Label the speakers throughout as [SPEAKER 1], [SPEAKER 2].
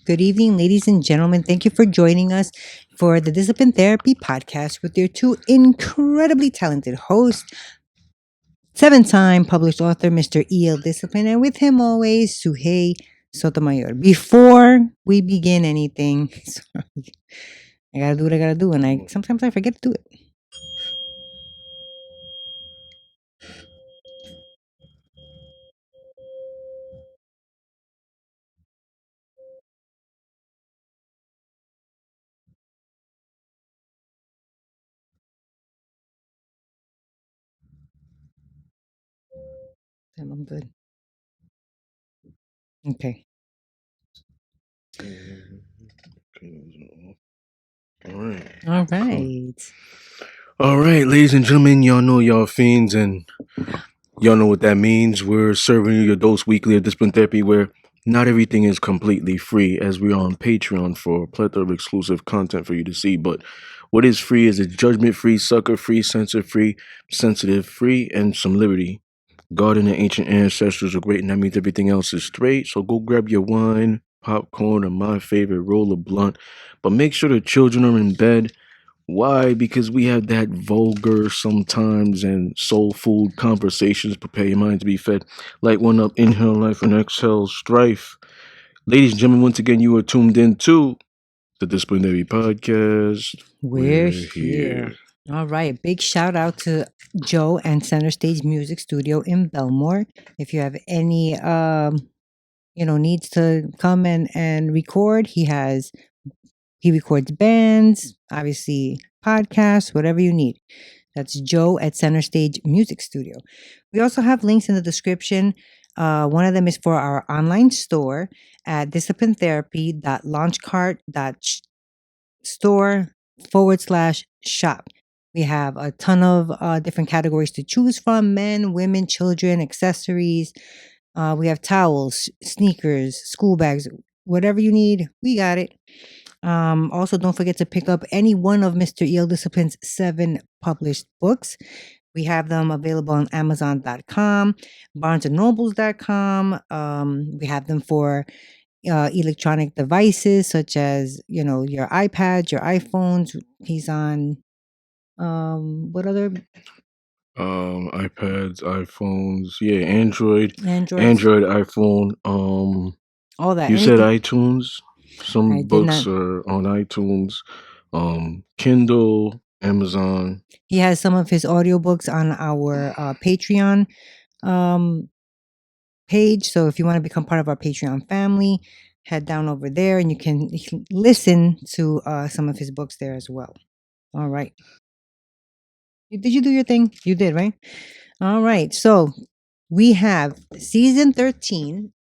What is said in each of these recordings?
[SPEAKER 1] Good evening, ladies and gentlemen. Thank you for joining us for the Discipline Therapy podcast with your two incredibly talented hosts, seven-time published author Mr. E.L. Discipline, and with him always, Suhey Sotomayor. Before we begin anything, sorry, I gotta do what I gotta do, and sometimes I forget to do it. I'm good. Okay.
[SPEAKER 2] All right.
[SPEAKER 1] All
[SPEAKER 2] Cool.
[SPEAKER 1] right.
[SPEAKER 2] All right, ladies and gentlemen, y'all know y'all fiends and y'all know what that means. We're serving you your dose weekly of discipline therapy where not everything is completely free, as we're on Patreon for a plethora of exclusive content for you to see. But what is free is it's judgment free, sucker free, censor free, sensitive free, and some liberty. God and the ancient ancestors are great, and that means everything else is straight. So go grab your wine, popcorn, or my favorite, roll a blunt. But make sure the children are in bed. Why? Because we have that vulgar sometimes and soul food conversations. Prepare your mind to be fed. Light one up, inhale life, and exhale strife. Ladies and gentlemen, once again, you are tuned in to the Disciplinary Podcast.
[SPEAKER 1] We're here. All right. Big shout out to Joe and Center Stage Music Studio in Belmore. If you have any needs to come and record, he records bands, obviously podcasts, whatever you need. That's Joe at Center Stage Music Studio. We also have links in the description. One of them is for our online store at disciplinetherapy.launchcart.store/shop. We have a ton of different categories to choose from: men, women, children, accessories. We have towels, sneakers, school bags, whatever you need, we got it. Also, don't forget to pick up any one of Mr. E.L. Discipline's 7 published books. We have them available on Amazon.com, BarnesandNobles.com. We have them for electronic devices such as your iPads, your iPhones. He's on what other
[SPEAKER 2] iPads, iPhones, yeah, Android,
[SPEAKER 1] Androids?
[SPEAKER 2] iPhone.
[SPEAKER 1] All that.
[SPEAKER 2] You said
[SPEAKER 1] Anything.
[SPEAKER 2] iTunes.
[SPEAKER 1] I
[SPEAKER 2] Some
[SPEAKER 1] did
[SPEAKER 2] books
[SPEAKER 1] not.
[SPEAKER 2] are on iTunes, Kindle, Amazon.
[SPEAKER 1] He has some of his audiobooks on our Patreon page. So if you want to become part of our Patreon family, head down over there and you can listen to some of his books there as well. All right. Did you do your thing? You did, right? All right. So we have season 13,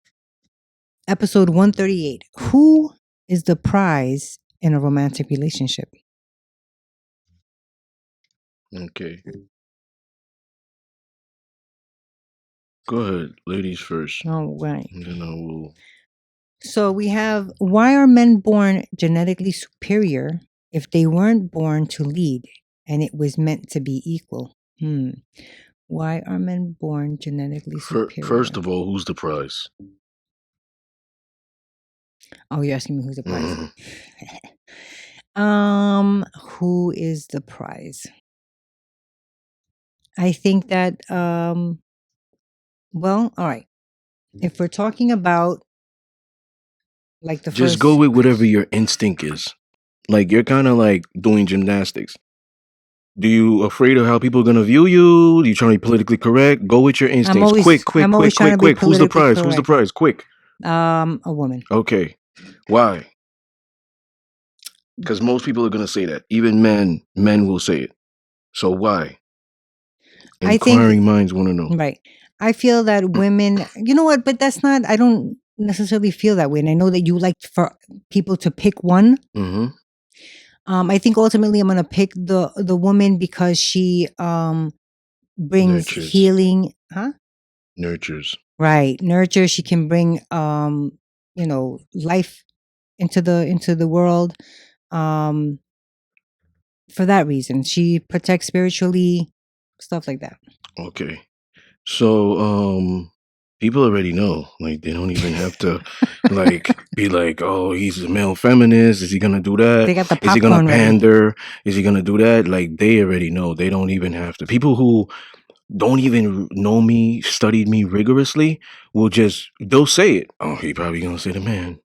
[SPEAKER 1] episode 138. Who is the prize in a romantic relationship?
[SPEAKER 2] Okay. Go ahead, ladies first.
[SPEAKER 1] All right.
[SPEAKER 2] And then I will.
[SPEAKER 1] So we have, why are men born genetically superior if they weren't born to lead and it was meant to be equal? Why are men born genetically superior?
[SPEAKER 2] First of all, who's the prize?
[SPEAKER 1] Oh, you're asking me who's the prize? Who is the prize? I think that well, all right. If we're talking about like the
[SPEAKER 2] Just
[SPEAKER 1] first,
[SPEAKER 2] go with whatever your instinct is. Like you're kind of like doing gymnastics. Do you afraid of how people are gonna view you? Do you trying to be politically correct? Go with your instincts.
[SPEAKER 1] always-
[SPEAKER 2] Quick.
[SPEAKER 1] I'm always trying to be
[SPEAKER 2] Who's the
[SPEAKER 1] politically
[SPEAKER 2] prize? Who's the
[SPEAKER 1] correct.
[SPEAKER 2] prize? Quick.
[SPEAKER 1] A woman.
[SPEAKER 2] Okay. Why? Because most people are gonna say that. Even men will say it. So why?
[SPEAKER 1] I
[SPEAKER 2] Inquiring
[SPEAKER 1] think
[SPEAKER 2] minds want to know.
[SPEAKER 1] right. I feel that women, you know what, but that's not, I don't necessarily feel that way. And I know that you like for people to pick one.
[SPEAKER 2] Mm-hmm.
[SPEAKER 1] I think ultimately I'm going to pick the woman because she brings
[SPEAKER 2] Nurtures.
[SPEAKER 1] healing, huh?
[SPEAKER 2] Nurtures.
[SPEAKER 1] Right. Nurture. She can bring life into the world. For that reason, she protects spiritually, stuff like that.
[SPEAKER 2] Okay. So People already know. Like they don't even have to like be like, oh, he's a male feminist. Is he gonna do
[SPEAKER 1] They
[SPEAKER 2] that?
[SPEAKER 1] got the
[SPEAKER 2] Is he gonna
[SPEAKER 1] popcorn ready.
[SPEAKER 2] pander? Is he gonna do that? Like they already know. They don't even have to. People who don't even know me, studied me rigorously, will just they'll say it. Oh, he probably gonna say the man.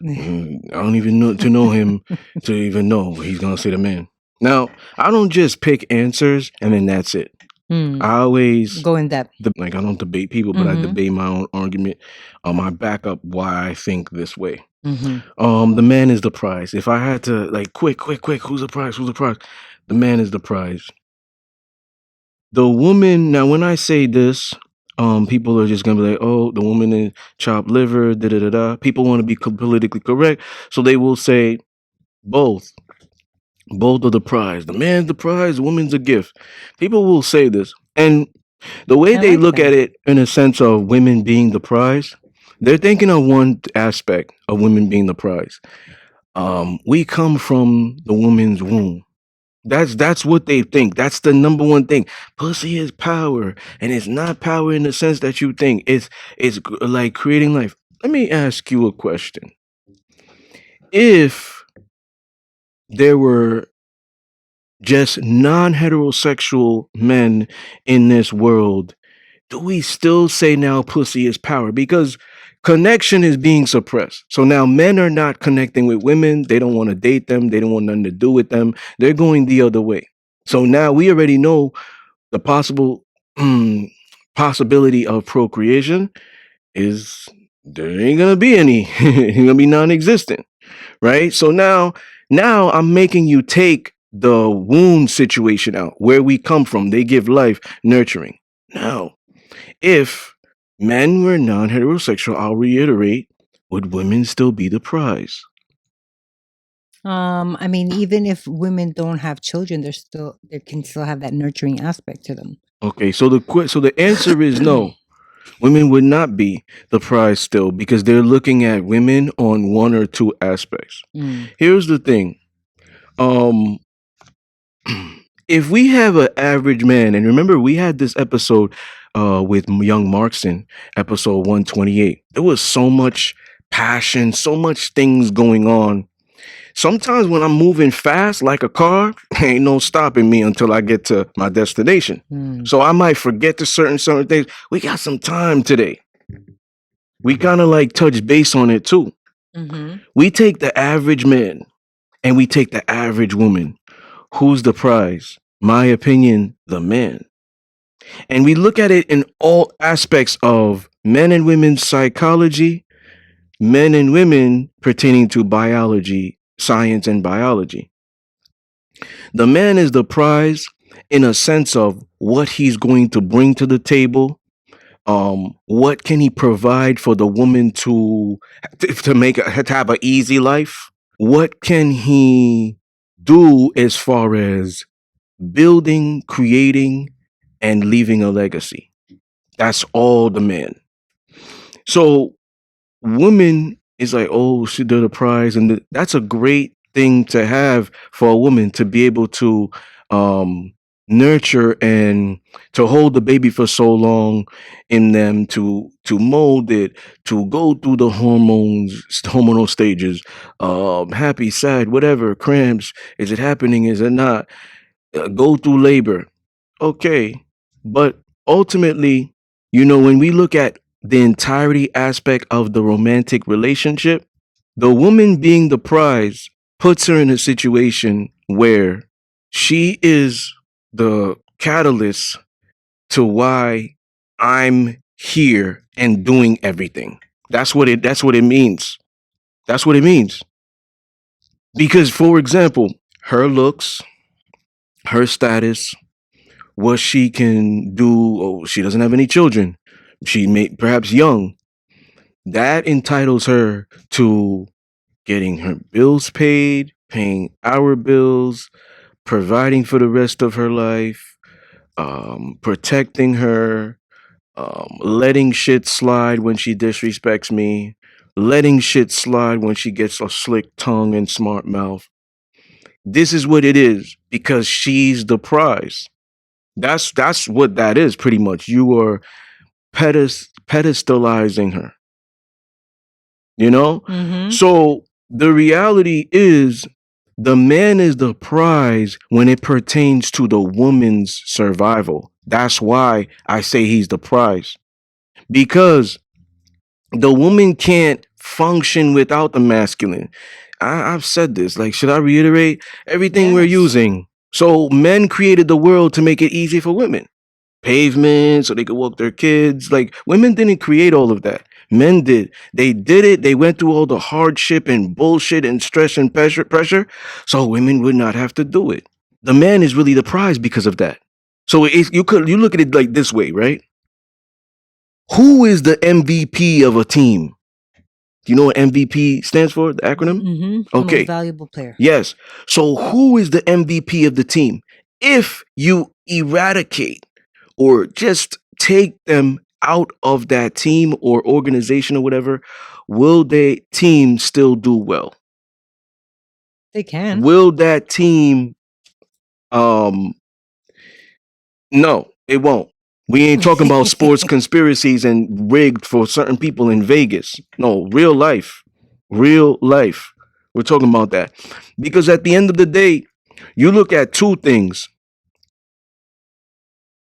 [SPEAKER 2] I don't even know to know him to even know he's gonna say the man. Now, I don't just pick answers and then that's it.
[SPEAKER 1] Hmm.
[SPEAKER 2] I always
[SPEAKER 1] Go in depth.
[SPEAKER 2] like I don't debate people, but I
[SPEAKER 1] Mm-hmm.
[SPEAKER 2] debate my own argument. I back up why I think this way.
[SPEAKER 1] Mm-hmm.
[SPEAKER 2] The man is the prize. If I had to like quick, who's the prize? Who's the prize? The man is the prize. The woman now when I say this, people are just gonna be like, oh, the woman is chopped liver, da da da da. People want to be politically correct, so they will say both. Both are the prize. The man's the prize, the woman's a gift. People will say this. And the way
[SPEAKER 1] I
[SPEAKER 2] they
[SPEAKER 1] like
[SPEAKER 2] look
[SPEAKER 1] that.
[SPEAKER 2] at it in a sense of women being the prize, they're thinking of one aspect of women being the prize. We come from the woman's womb. That's what they think. That's the number one thing. Pussy is power, and it's not power in the sense that you think. It's like creating life. Let me ask you a question. If there were just non-heterosexual men in this world, do we still say now pussy is power? Because connection is being suppressed. So now men are not connecting with women. They don't want to date them. They don't want nothing to do with them. They're going the other way. So now we already know the possible possibility of procreation is there ain't gonna be any. It's gonna be non-existent, right? So now I'm making you take the womb situation out where we come from. They give life, nurturing. Now, if men were non-heterosexual, I'll reiterate, would women still be the prize?
[SPEAKER 1] I mean, even if women don't have children, they can still have that nurturing aspect to them.
[SPEAKER 2] Okay, so the answer is no. Women would not be the prize still because they're looking at women on one or two aspects.
[SPEAKER 1] Mm.
[SPEAKER 2] Here's the thing. Um if we have an average man, and remember we had this episode with young Markson, episode 128. There was so much passion, so much things going on. Sometimes when I'm moving fast like a car, ain't no stopping me until I get to my destination.
[SPEAKER 1] Mm.
[SPEAKER 2] So I might forget to certain things. We got some time today. We kind of like touch base on it too.
[SPEAKER 1] Mm-hmm.
[SPEAKER 2] We take the average man and we take the average woman. Who's the prize? My opinion, the man. And we look at it in all aspects of men and women's psychology, men and women pertaining to biology, science, and biology. The man is the prize in a sense of what he's going to bring to the table. What can he provide for the woman to make to have an easy life? What can he do as far as building, creating, and leaving a legacy? That's all the man. So woman is like, oh, she did a prize, and that's a great thing to have for a woman to be able to um, nurture and to hold the baby for so long in them, to mold it, to go through the hormonal stages, happy, sad, whatever, cramps. Is it happening? Is it not? Go through labor. Okay. But ultimately, when we look at the entirety aspect of the romantic relationship, the woman being the prize puts her in a situation where she is the catalyst to why I'm here and doing everything. That's what it means. That's what it means. Because for example, her looks, her status, what she can do. Oh, she doesn't have any children. She may perhaps young. That entitles her to getting her bills paid, paying our bills, providing for the rest of her life, protecting her, letting shit slide when she disrespects me, letting shit slide when she gets a slick tongue and smart mouth. This is what it is because she's the prize. That's what that is pretty much. You are pedestalizing her, you know?
[SPEAKER 1] Mm-hmm.
[SPEAKER 2] So the reality is the man is the prize when it pertains to the woman's survival. That's why I say he's the prize. Because the woman can't function without the masculine. I've said this. Like, should I reiterate everything we're
[SPEAKER 1] Yes.
[SPEAKER 2] using? So men created the world to make it easy for women. Pavement so they could walk their kids. Like, women didn't create all of that. Men did. They did it. They went through all the hardship and bullshit and stress and pressure, so women would not have to do it. The man is really the prize because of that. So you look at it like this way, right? Who is the MVP of a team? Do you know what MVP stands for? The acronym?
[SPEAKER 1] Mm-hmm. The most
[SPEAKER 2] Okay.
[SPEAKER 1] valuable player.
[SPEAKER 2] Yes. So who is the MVP of the team? If you eradicate or just take them out of that team or organization or whatever, will they team still do well?
[SPEAKER 1] They can.
[SPEAKER 2] Will that team um no, it won't. We ain't talking about sports conspiracies and rigged for certain people in Vegas. No, real life. Real life. We're talking about that. Because at the end of the day, you look at two things.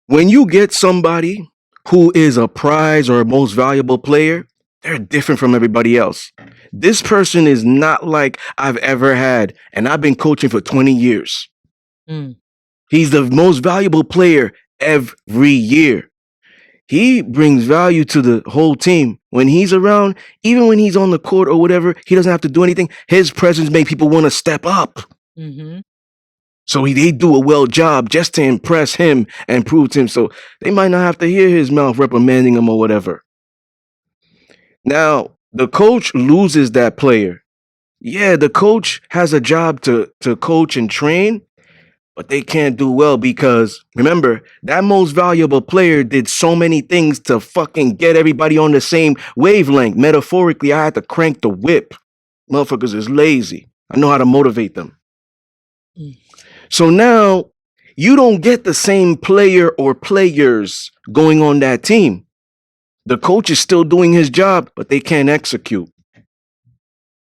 [SPEAKER 2] When you get somebody who is a prize or a most valuable player, they're different from everybody else. This person is not like I've ever had, and I've been coaching for 20 years.
[SPEAKER 1] Mm.
[SPEAKER 2] He's the most valuable player every year. He brings value to the whole team. When he's around, even when he's on the court or whatever, he doesn't have to do anything. His presence makes people want to step up.
[SPEAKER 1] Mm-hmm.
[SPEAKER 2] So they do a well job just to impress him and prove to him. So they might not have to hear his mouth reprimanding him or whatever. Now, the coach loses that player. Yeah, the coach has a job to coach and train, but they can't do well because remember, that most valuable player did so many things to fucking get everybody on the same wavelength. Metaphorically, I had to crank the whip. Motherfuckers is lazy. I know how to motivate them.
[SPEAKER 1] Mm.
[SPEAKER 2] So now you don't get the same player or players going on that team. The coach is still doing his job, but they can't execute.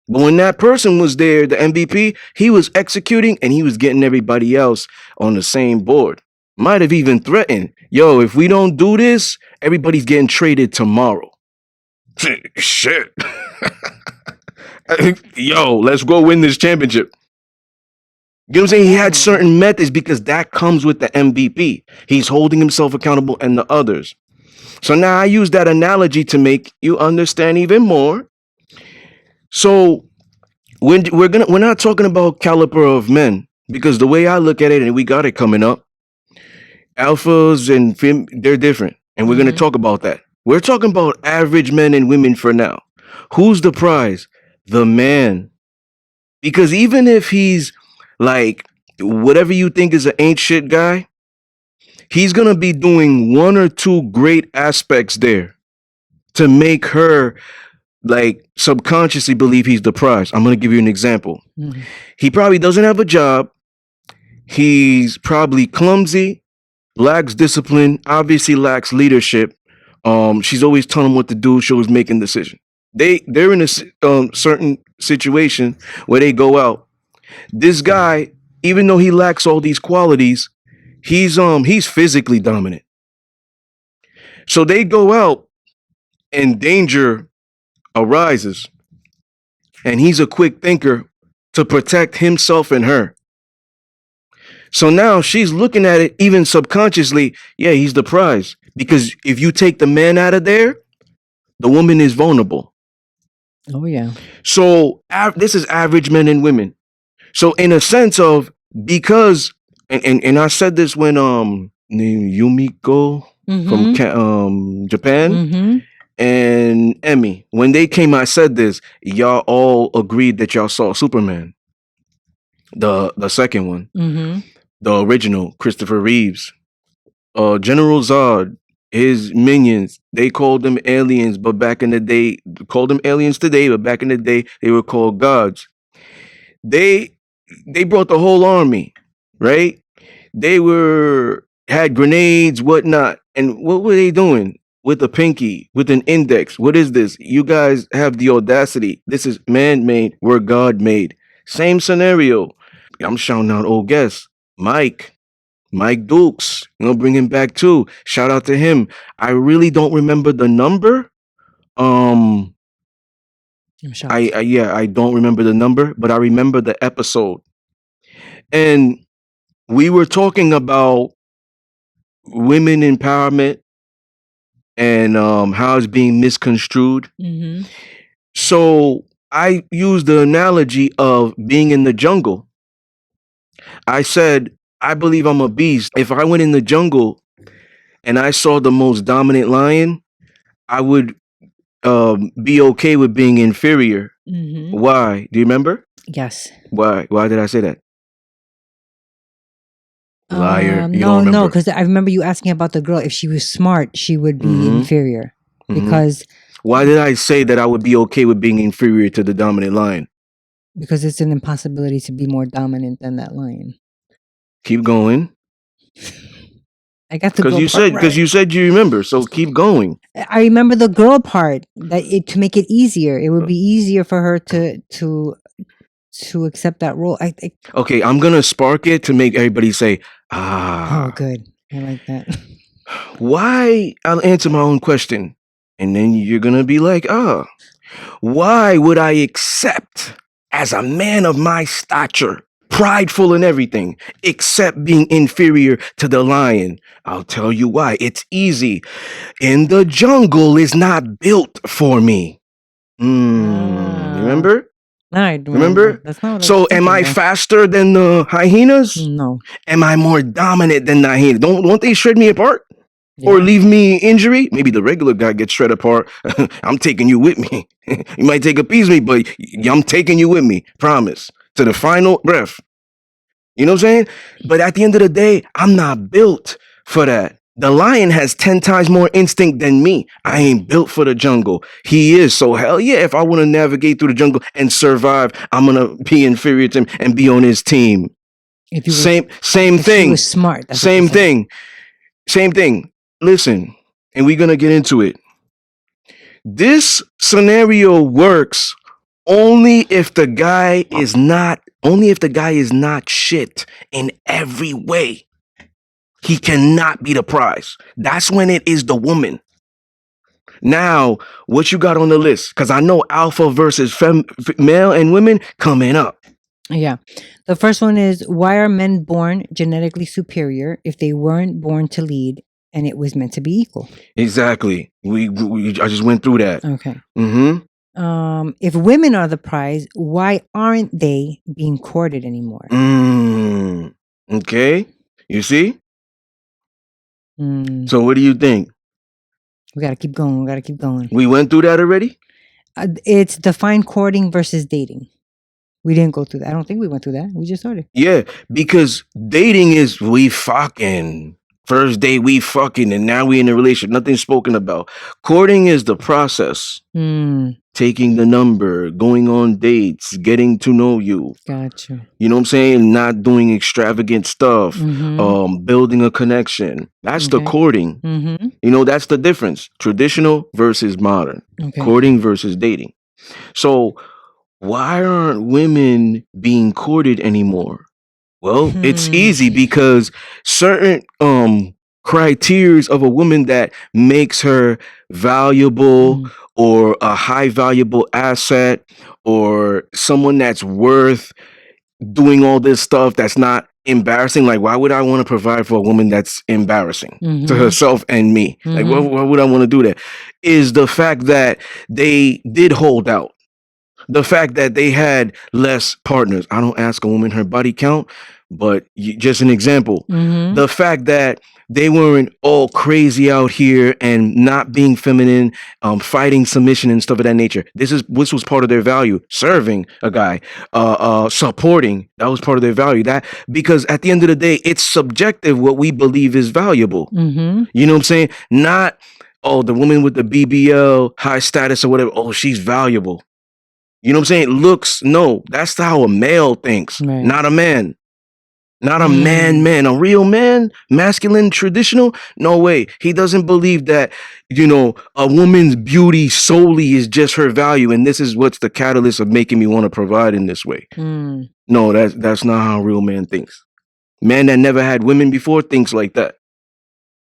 [SPEAKER 2] But when that person was there, the MVP, he was executing and he was getting everybody else on the same board. Might have even threatened, yo, if we don't do this, everybody's getting traded tomorrow. Shit. Yo, let's go win this championship. You know what I'm saying? He had certain methods because that comes with the MVP. He's holding himself accountable and the others. So now I use that analogy to make you understand even more. So when we're not talking about caliber of men because the way I look at it, and we got it coming up, alphas and they're different, and we're gonna talk about that. We're talking about average men and women for now. Who's the prize? The man. Because even if he's like whatever you think is an ain't shit guy, he's gonna be doing one or two great aspects there to make her like subconsciously believe he's the prize. I'm gonna give you an example.
[SPEAKER 1] Mm-hmm.
[SPEAKER 2] He probably doesn't have a job. He's probably clumsy, lacks discipline, obviously lacks leadership. She's always telling him what to do. She's always making decisions. They're in a certain situation where they go out. This guy, even though he lacks all these qualities, he's physically dominant. So they go out and danger arises, and he's a quick thinker to protect himself and her. So now she's looking at it even subconsciously. Yeah, he's the prize because if you take the man out of there, the woman is vulnerable.
[SPEAKER 1] Oh yeah.
[SPEAKER 2] So this is average men and women. So in a sense of because and I said this when named Yumiko from Japan
[SPEAKER 1] Mm-hmm.
[SPEAKER 2] and Emmy when they came, I said this. Y'all all agreed that y'all saw Superman, the second one,
[SPEAKER 1] Mm-hmm.
[SPEAKER 2] the original Christopher Reeves, General Zod. His minions, they called them aliens, but back in the day, called them aliens today, but back in the day, they were called gods. They they brought the whole army, right? They were had grenades, whatnot, and what were they doing? with a pinky, with an index. What is this? You guys have the audacity. This is man-made. We're God-made. Same scenario. I'm shouting out old guests. Mike Dukes. Bring him back too. Shout out to him. I really don't remember the number. Um,
[SPEAKER 1] I'm shocked.
[SPEAKER 2] I don't remember the number, but I remember the episode. And we were talking about women empowerment and how it's being misconstrued.
[SPEAKER 1] Mm-hmm.
[SPEAKER 2] So I used the analogy of being in the jungle. I said, I believe I'm a beast. If I went in the jungle and I saw the most dominant lion, I would be okay with being inferior.
[SPEAKER 1] Mm-hmm.
[SPEAKER 2] Why? Do you remember?
[SPEAKER 1] Yes.
[SPEAKER 2] Why? Why did I say that? Liar. You don't
[SPEAKER 1] No,
[SPEAKER 2] remember.
[SPEAKER 1] because I remember you asking about the girl. If she was smart, she would be
[SPEAKER 2] Mhm.
[SPEAKER 1] inferior.
[SPEAKER 2] Mhm.
[SPEAKER 1] Because
[SPEAKER 2] Why did I say that I would be okay with being inferior to the dominant lion?
[SPEAKER 1] because it's an impossibility to be more dominant than that lion.
[SPEAKER 2] Keep going.
[SPEAKER 1] I got the
[SPEAKER 2] Because
[SPEAKER 1] girl
[SPEAKER 2] you
[SPEAKER 1] part
[SPEAKER 2] said
[SPEAKER 1] right.
[SPEAKER 2] you said you remember, so keep going.
[SPEAKER 1] I remember the girl part to make it easier. It would be easier for her to accept that role.
[SPEAKER 2] Okay, I'm gonna spark it to make everybody say, ah.
[SPEAKER 1] Oh, good. I like that.
[SPEAKER 2] Why? I'll answer my own question. And then you're gonna be like, why would I accept as a man of my stature, prideful in everything, accept being inferior to the lion? I'll tell you why. It's easy. In the jungle is not built for me. Remember?
[SPEAKER 1] I don't
[SPEAKER 2] Remember?
[SPEAKER 1] That's not what
[SPEAKER 2] So am I faster than the hyenas?
[SPEAKER 1] No.
[SPEAKER 2] Am I more dominant than the hyenas? Don't they shred me apart?
[SPEAKER 1] Yeah.
[SPEAKER 2] Or leave me injury? Maybe the regular guy gets shred apart. I'm taking you with me. You might take a piece of me, but I'm taking you with me. Promise. To the final breath. You know what I'm saying? But at the end of the day, I'm not built for that. The lion has 10 times more instinct than me. I ain't built for the jungle. He is. So hell yeah, if I want to navigate through the jungle and survive, I'm going to be inferior to him and be on his team.
[SPEAKER 1] If you
[SPEAKER 2] same
[SPEAKER 1] if
[SPEAKER 2] thing.
[SPEAKER 1] He was smart. That's
[SPEAKER 2] Same thing. Same thing. Listen, and we're going to get into it. This scenario works only if the guy is not shit in every way. He cannot be the prize. That's when it is the woman. Now, what you got on the list? Because I know alpha versus male and women coming up.
[SPEAKER 1] Yeah. The first one is, why are men born genetically superior if they weren't born to lead and it was meant to be equal?
[SPEAKER 2] Exactly. I just went through that.
[SPEAKER 1] Okay.
[SPEAKER 2] Mm-hmm.
[SPEAKER 1] If women are the prize, why aren't they being courted anymore?
[SPEAKER 2] Okay. You see? So what do you think?
[SPEAKER 1] We got to keep going.
[SPEAKER 2] We went through that already?
[SPEAKER 1] It's define courting versus dating. We didn't go through that. I don't think we went through that. We just started.
[SPEAKER 2] Yeah, because dating is we fucking. First day we fucking, and now we in a relationship. Nothing's spoken about. Courting is the process. Taking the number, going on dates, getting to know you.
[SPEAKER 1] Gotcha.
[SPEAKER 2] You know what I'm saying? Not doing extravagant stuff. Building a connection. That's the courting. You know, that's the difference. Traditional versus modern. Courting versus dating. So why aren't women being courted anymore? Well, it's easy because certain criteria of a woman that makes her valuable or a high valuable asset or someone that's worth doing all this stuff that's not embarrassing. Like, why would I want to provide for a woman that's embarrassing to herself and me? Like, why would I want to do that? Is the fact that they did hold out. The fact that they had less partners. I don't ask a woman her body count, but just an example. The fact that they weren't all crazy out here and not being feminine, fighting submission and stuff of that nature. This was part of their value. Serving a guy, supporting, that was part of their value. That because at the end of the day, it's subjective what we believe is valuable. You know what I'm saying? Not, oh, the woman with the BBL, high status or whatever, oh, she's valuable. You know what I'm saying? Looks, no, that's how a male thinks, not a man. Not a
[SPEAKER 1] Mm,
[SPEAKER 2] man, a real man, masculine, traditional. No way. He doesn't believe that, a woman's beauty solely is just her value, and this is what's the catalyst of making me want to provide in this way.
[SPEAKER 1] mm,
[SPEAKER 2] No, that's not how a real man thinks. Man that never had women before thinks like that.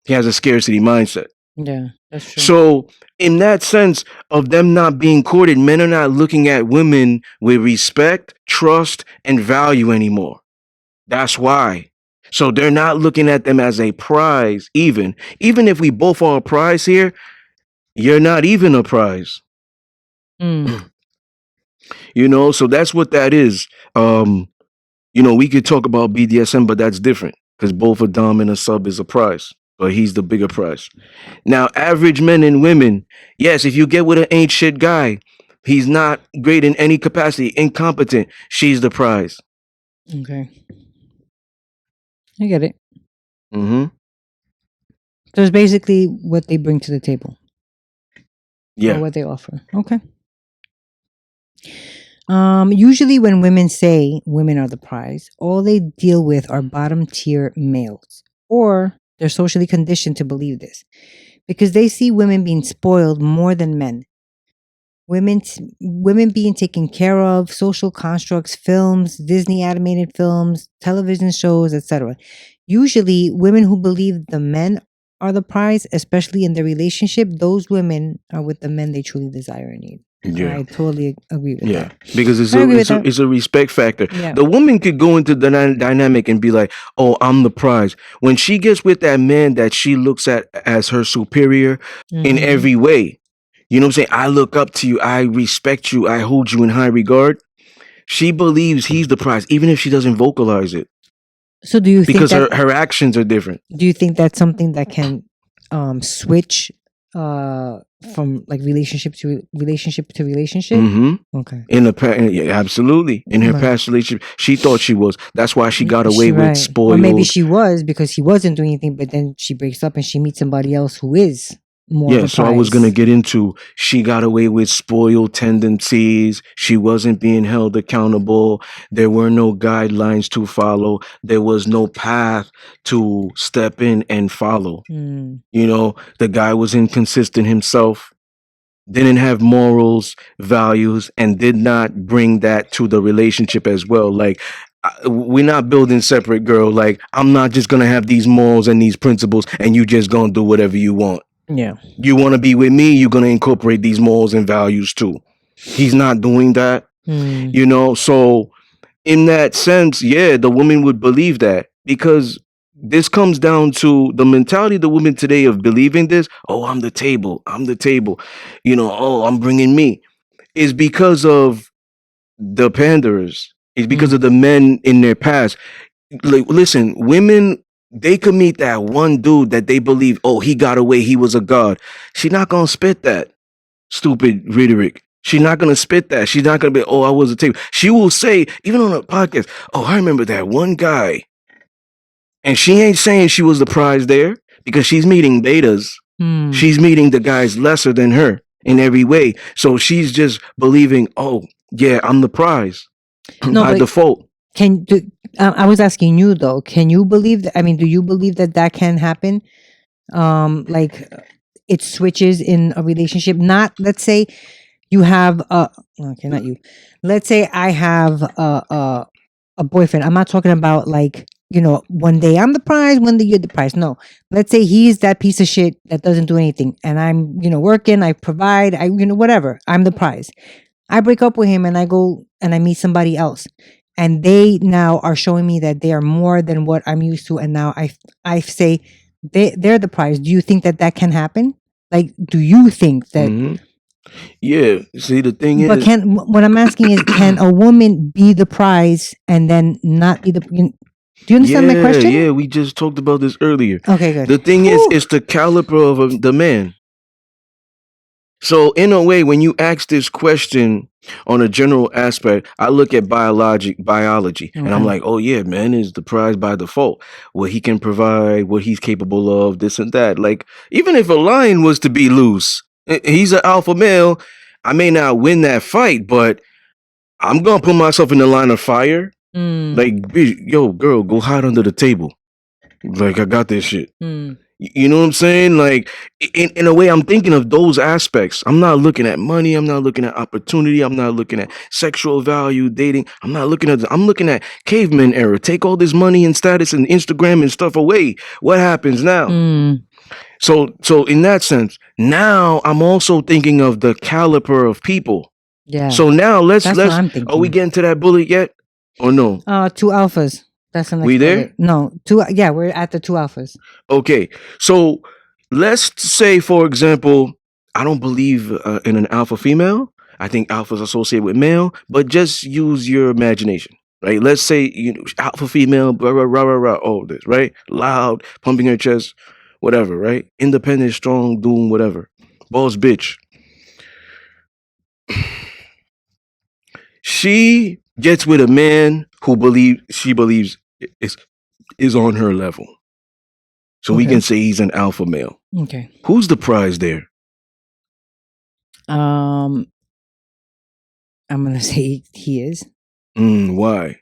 [SPEAKER 2] He has a scarcity mindset.
[SPEAKER 1] yeah, that's true.
[SPEAKER 2] So, in that sense of them not being courted, men are not looking at women with respect, trust, and value anymore. That's why. So they're not looking at them as a prize, even if we both are a prize here, you're not even a prize.
[SPEAKER 1] Mm,
[SPEAKER 2] So that's what that is. We could talk about BDSM, but that's different because both a dom and a sub is a prize, but he's the bigger prize. Now, average men and women, yes, if you get with an ain't shit guy, he's not great in any capacity, incompetent, she's the prize.
[SPEAKER 1] okay, I get it.
[SPEAKER 2] Mm-hmm.
[SPEAKER 1] So it's basically what they bring to the table or
[SPEAKER 2] Yeah.
[SPEAKER 1] what they offer. Okay. Usually when women say women are the prize, all they deal with are bottom tier males, or they're socially conditioned to believe this because they see women being spoiled more than men. Women being taken care of, social constructs, films, Disney animated films, television shows, etc. Usually, women who believe the men are the prize, especially in their relationship, those women are with the men they truly desire and need.
[SPEAKER 2] Yeah.
[SPEAKER 1] I totally agree with
[SPEAKER 2] Yeah,
[SPEAKER 1] that.
[SPEAKER 2] because it's
[SPEAKER 1] I
[SPEAKER 2] a
[SPEAKER 1] agree with
[SPEAKER 2] it's a
[SPEAKER 1] that.
[SPEAKER 2] it's a respect factor.
[SPEAKER 1] Yeah.
[SPEAKER 2] The woman could go into the dynamic and be like, "Oh, I'm the prize." When she gets with that man that she looks at as her superior in
[SPEAKER 1] Hmm.
[SPEAKER 2] every way, you know what I'm saying? I look up to you. I respect you. I hold you in high regard. She believes he's the prize, even if she doesn't vocalize it,
[SPEAKER 1] So
[SPEAKER 2] because her actions are different.
[SPEAKER 1] do you think that's something that can switch from like relationship to relationship?
[SPEAKER 2] Mm-hmm.
[SPEAKER 1] Okay.
[SPEAKER 2] Yeah, absolutely. In her
[SPEAKER 1] Right.
[SPEAKER 2] past relationship, she thought she was. That's why she got away
[SPEAKER 1] She
[SPEAKER 2] with
[SPEAKER 1] right. Or maybe
[SPEAKER 2] spoiled.
[SPEAKER 1] she was because he wasn't doing anything, but then she breaks up and she meets somebody else who is more of
[SPEAKER 2] Yeah,
[SPEAKER 1] a
[SPEAKER 2] so I was gonna
[SPEAKER 1] prize.
[SPEAKER 2] get into she got away with spoiled tendencies. She wasn't being held accountable. There were no guidelines to follow. There was no path to step in and follow.
[SPEAKER 1] Mm.
[SPEAKER 2] The guy was inconsistent himself, didn't have morals, values, and did not bring that to the relationship as well. Like, we're not building separate, girl. Like, I'm not just gonna have these morals and these principles, and you just gonna do whatever you want.
[SPEAKER 1] Yeah.
[SPEAKER 2] You want to be with me, you're going to incorporate these morals and values too. He's not doing that,
[SPEAKER 1] Mm.
[SPEAKER 2] So in that sense, yeah, the woman would believe that because this comes down to the mentality of the women today of believing this. Oh, I'm the table. I'm the table. Oh, I'm bringing me. Is because of the panderers. It's because of
[SPEAKER 1] Mm.
[SPEAKER 2] the men in their past. Like, listen, women, they could meet that one dude that they believe, oh, he got away, he was a god. She not gonna spit that stupid rhetoric. She's not gonna spit that. She's not gonna be, oh, I was a tape. She will say, even on a podcast, oh, I remember that one guy. And she ain't saying she was the prize there because she's meeting betas.
[SPEAKER 1] Mm.
[SPEAKER 2] She's meeting the guys lesser than her in every way. So she's just believing, oh, yeah, I'm the prize
[SPEAKER 1] No,
[SPEAKER 2] by
[SPEAKER 1] but
[SPEAKER 2] default.
[SPEAKER 1] I was asking you though. Can you believe that? I mean, do you believe that that can happen? Like it switches in a relationship. Not let's say you have a okay, not you. Let's say I have a boyfriend. I'm not talking about like one day I'm the prize, one day you're the prize. No, let's say he's that piece of shit that doesn't do anything, and I'm working, I provide, I whatever. I'm the prize. I break up with him and I go and I meet somebody else. And they now are showing me that they are more than what I'm used to. And now I say they're the prize. Do you think that that can happen? Like, do you think that?
[SPEAKER 2] Hmm. Yeah. See, the thing
[SPEAKER 1] But
[SPEAKER 2] is,
[SPEAKER 1] what I'm asking is, can a woman be the prize and then not be the? Do you understand my
[SPEAKER 2] yeah,
[SPEAKER 1] question?
[SPEAKER 2] yeah, we just talked about this earlier.
[SPEAKER 1] Okay, good.
[SPEAKER 2] The thing is,
[SPEAKER 1] Whew.
[SPEAKER 2] it's the caliber of the man. So, in a way, when you ask this question on a general aspect, I look at biology, and I'm
[SPEAKER 1] Okay.
[SPEAKER 2] like, oh yeah, man is the prize by default. What he can provide, what he's capable of, this and that. Like, even if a lion was to be loose, he's an alpha male. I may not win that fight, but I'm gonna put myself in the line of fire. Like, bitch, yo, girl, go hide under the table. Like, I got this shit. You know what I'm saying? Like, in a way, I'm thinking of those aspects. I'm not looking at money. I'm not looking at opportunity. I'm not looking at sexual value, dating. I'm looking at caveman era. Take all this money and status and Instagram and stuff away. What happens now? So in that sense, now I'm also thinking of the caliber of people.
[SPEAKER 1] Yeah.
[SPEAKER 2] So now let's
[SPEAKER 1] That's what I'm thinking.
[SPEAKER 2] are we getting to that bullet yet? Or no?
[SPEAKER 1] 2 alphas. That's the next
[SPEAKER 2] We there?
[SPEAKER 1] bullet. No, 2. Yeah, we're at the 2 alphas.
[SPEAKER 2] Okay. So let's say, for example, I don't believe in an alpha female. I think alphas associated with male, but just use your imagination, right? Let's say, alpha female, blah, blah, blah, blah, blah, all this, right? Loud, pumping her chest, whatever, right? Independent, strong, doing whatever. Boss bitch. She gets with a man who she believes is on her level. So we can say he's an alpha male.
[SPEAKER 1] Okay.
[SPEAKER 2] Who's the prize there?
[SPEAKER 1] I'm gonna say he is.
[SPEAKER 2] Why?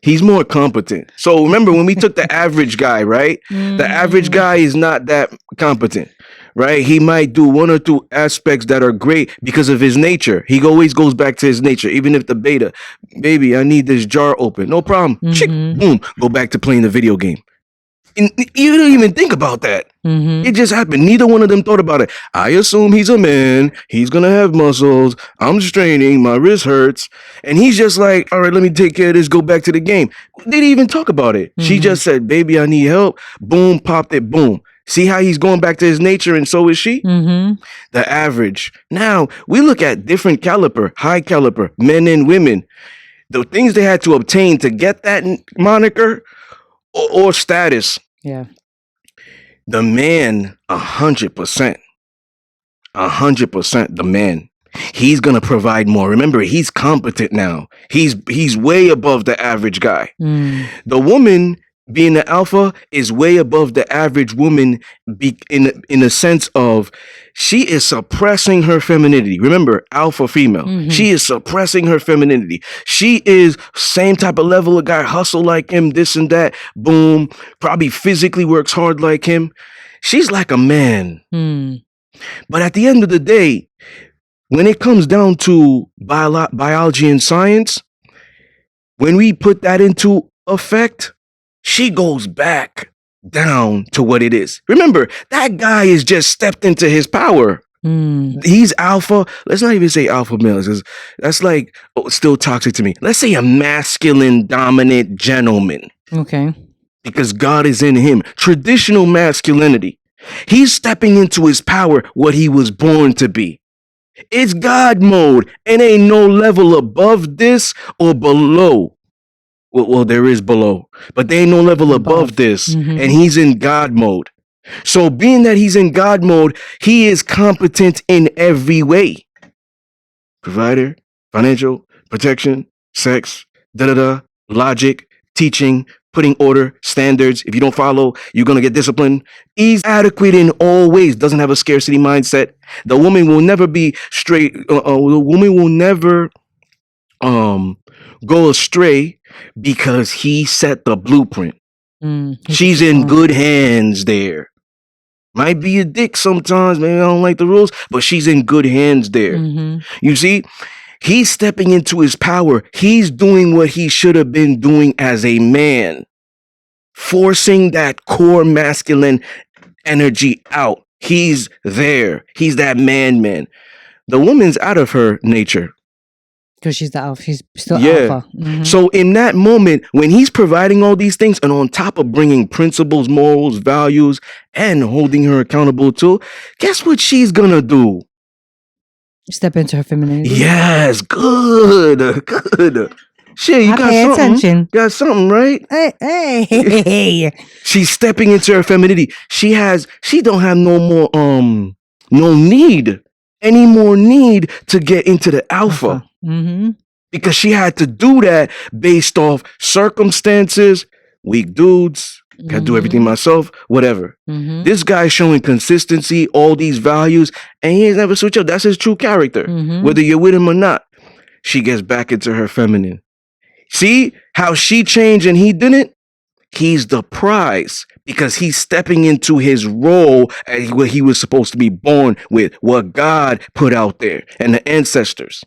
[SPEAKER 2] He's more competent. So remember when we took the average guy, right? The average guy is not that competent, right? He might do 1 or 2 aspects that are great because of his nature. He always goes back to his nature, even if the beta, baby, I need this jar open. No problem. Chick, boom, go back to playing the video game. And you don't even think about that. It just happened. Neither one of them thought about it. I assume he's a man. He's going to have muscles. I'm straining. My wrist hurts. And he's just like, all right, let me take care of this. Go back to the game. They didn't even talk about it. She just said, baby, I need help. Boom, popped it. Boom. See how he's going back to his nature, and so is she? The average. Now, we look at different caliber, high caliber, men and women. The things they had to obtain to get that moniker or status.
[SPEAKER 1] Yeah.
[SPEAKER 2] The man, 100%. 100% the man. He's going to provide more. Remember, he's competent now. He's way above the average guy. The woman, being the alpha, is way above the average woman in a sense of she is suppressing her femininity. Remember, alpha female. She is suppressing her femininity. She is same type of level of guy, hustle like him, this and that. Boom. Probably physically works hard like him. She's like a man. But at the end of the day, when it comes down to biology and science, when we put that into effect, she goes back down to what it is. Remember, that guy is just stepped into his power. He's alpha. Let's not even say alpha male, because that's like still toxic to me. Let's say a masculine dominant gentleman.
[SPEAKER 1] Okay.
[SPEAKER 2] Because God is in him. Traditional masculinity. He's stepping into his power, what he was born to be. It's God mode, and ain't no level above this or below. Well, there is below, but there ain't no level above this, and he's in God mode. So being that he's in God mode, he is competent in every way. Provider, financial, protection, sex, logic, teaching, putting order, standards. If you don't follow, you're going to get disciplined. He's adequate in all ways, doesn't have a scarcity mindset. The woman will never be straight. The woman will never go astray because he set the blueprint. She's in good hands there. Might be a dick sometimes, maybe I don't like the rules, but she's in good hands there. You see, he's stepping into his power. He's doing what he should have been doing as a man, forcing that core masculine energy out. He's there. He's that man. The woman's out of her nature.
[SPEAKER 1] Because she's the alpha. She's still alpha.
[SPEAKER 2] So in that moment, when he's providing all these things, and on top of bringing principles, morals, values, and holding her accountable too, guess what she's gonna do?
[SPEAKER 1] Step into her femininity.
[SPEAKER 2] Yes, good. Shit, you got something. Attention. Got something, right?
[SPEAKER 1] Hey.
[SPEAKER 2] She's stepping into her femininity. She don't have no more any more need to get into the alpha. Because she had to do that based off circumstances, weak dudes, gotta do everything myself, whatever. This guy's showing consistency, all these values, and he ain't never switch up. That's his true character, whether you're with him or not. she gets back into her feminine. See how she changed and he didn't? He's the prize because he's stepping into his role as what he was supposed to be born with, what God put out there and the ancestors.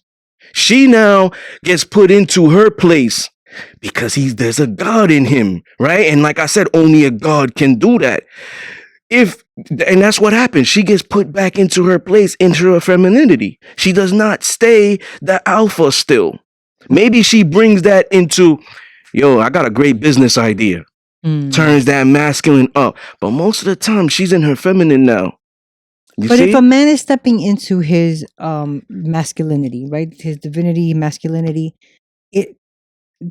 [SPEAKER 2] She now gets put into her place because there's a God in him, right? And like I said, only a God can do that. And that's what happens. She gets put back into her place, into her femininity. She does not stay the alpha still. Maybe she brings that into, yo, I got a great business idea. Turns that masculine up. But most of the time, she's in her feminine now.
[SPEAKER 1] But if a man is stepping into his masculinity, right, his divinity, masculinity,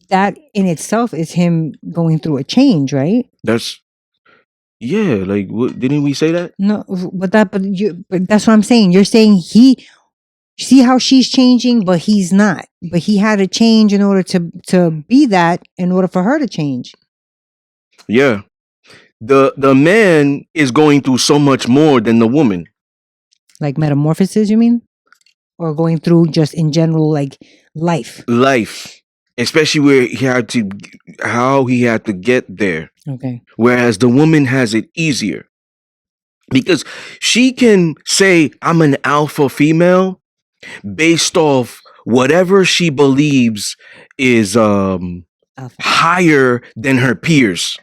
[SPEAKER 1] that in itself is him going through a change, right?
[SPEAKER 2] Like, didn't we say that?
[SPEAKER 1] No, but that's what I'm saying. You're saying see how she's changing, but he's not. But he had to change in order to be that, in order for her to change.
[SPEAKER 2] Yeah. The man is going through so much more than the woman.
[SPEAKER 1] Like metamorphosis, you mean? Or going through just in general, like life.
[SPEAKER 2] Especially where how he had to get there.
[SPEAKER 1] Okay.
[SPEAKER 2] Whereas the woman has it easier. Because she can say, I'm an alpha female based off whatever she believes is higher than her peers.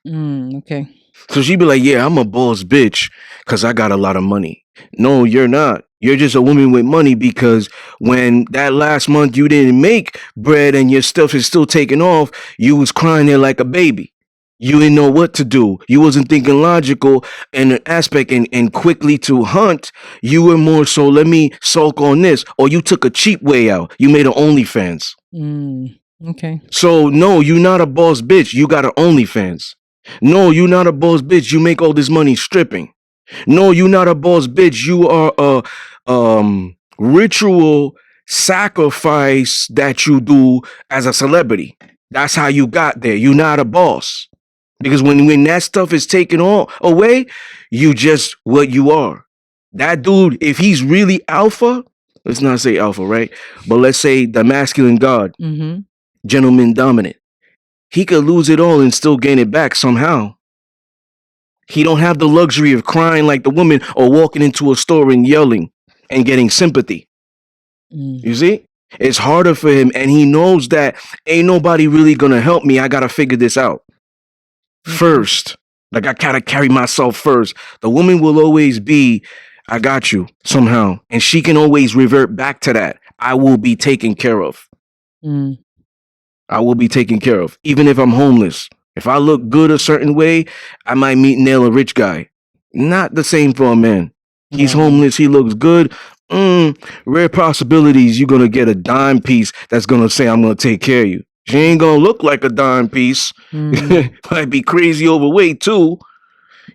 [SPEAKER 1] Okay.
[SPEAKER 2] So she'd be like, yeah, I'm a boss bitch because I got a lot of money. No, you're not. You're just a woman with money because when that last month you didn't make bread and your stuff is still taking off, you was crying there like a baby. You didn't know what to do. You wasn't thinking logical in an aspect and quickly to hunt. You were more so, let me sulk on this. Or you took a cheap way out. You made an OnlyFans.
[SPEAKER 1] Okay.
[SPEAKER 2] So no, you're not a boss bitch. You got an OnlyFans. No, you're not a boss bitch. You make all this money stripping. No, you're not a boss bitch. You are a ritual sacrifice that you do as a celebrity. That's how you got there. You're not a boss. Because when that stuff is taken all away, you just what you are. That dude, if he's really alpha, let's not say alpha, right? But let's say the masculine god, gentleman dominant. He could lose it all and still gain it back somehow. He don't have the luxury of crying like the woman or walking into a store and yelling and getting sympathy. You see? It's harder for him, and he knows that ain't nobody really gonna help me. I gotta figure this out first. Like, I gotta carry myself first. The woman will always be, I got you somehow. And she can always revert back to that. I will be taken care of. I will be taken care of. Even if I'm homeless. If I look good a certain way, I might meet nail a rich guy. Not the same for a man. He's homeless. He looks good. Rare possibilities you're going to get a dime piece that's going to say, I'm going to take care of you. She ain't going to look like a dime piece. Might be crazy overweight too.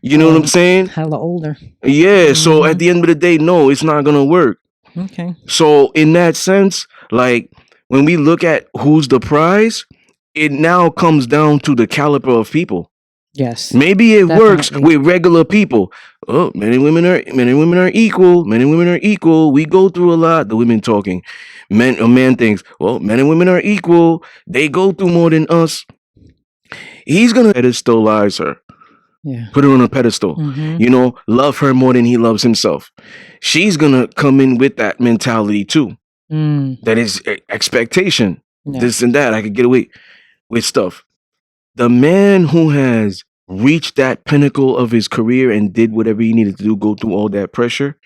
[SPEAKER 2] You know what I'm saying?
[SPEAKER 1] Hella older.
[SPEAKER 2] Yeah. So at the end of the day, no, it's not going to work.
[SPEAKER 1] Okay.
[SPEAKER 2] So in that sense, like when we look at who's the prize, it now comes down to the caliber of people.
[SPEAKER 1] Yes.
[SPEAKER 2] Maybe it works with regular people. Oh, men and women are equal. Men and women are equal. We go through a lot. The women talking. A man thinks, well, men and women are equal. They go through more than us. He's gonna pedestalize her.
[SPEAKER 1] Yeah.
[SPEAKER 2] Put her on a pedestal. You know, love her more than he loves himself. She's gonna come in with that mentality too. That is expectation. Yeah. This and that. I could get away with stuff. The man who has reached that pinnacle of his career and did whatever he needed to do, go through all that pressure,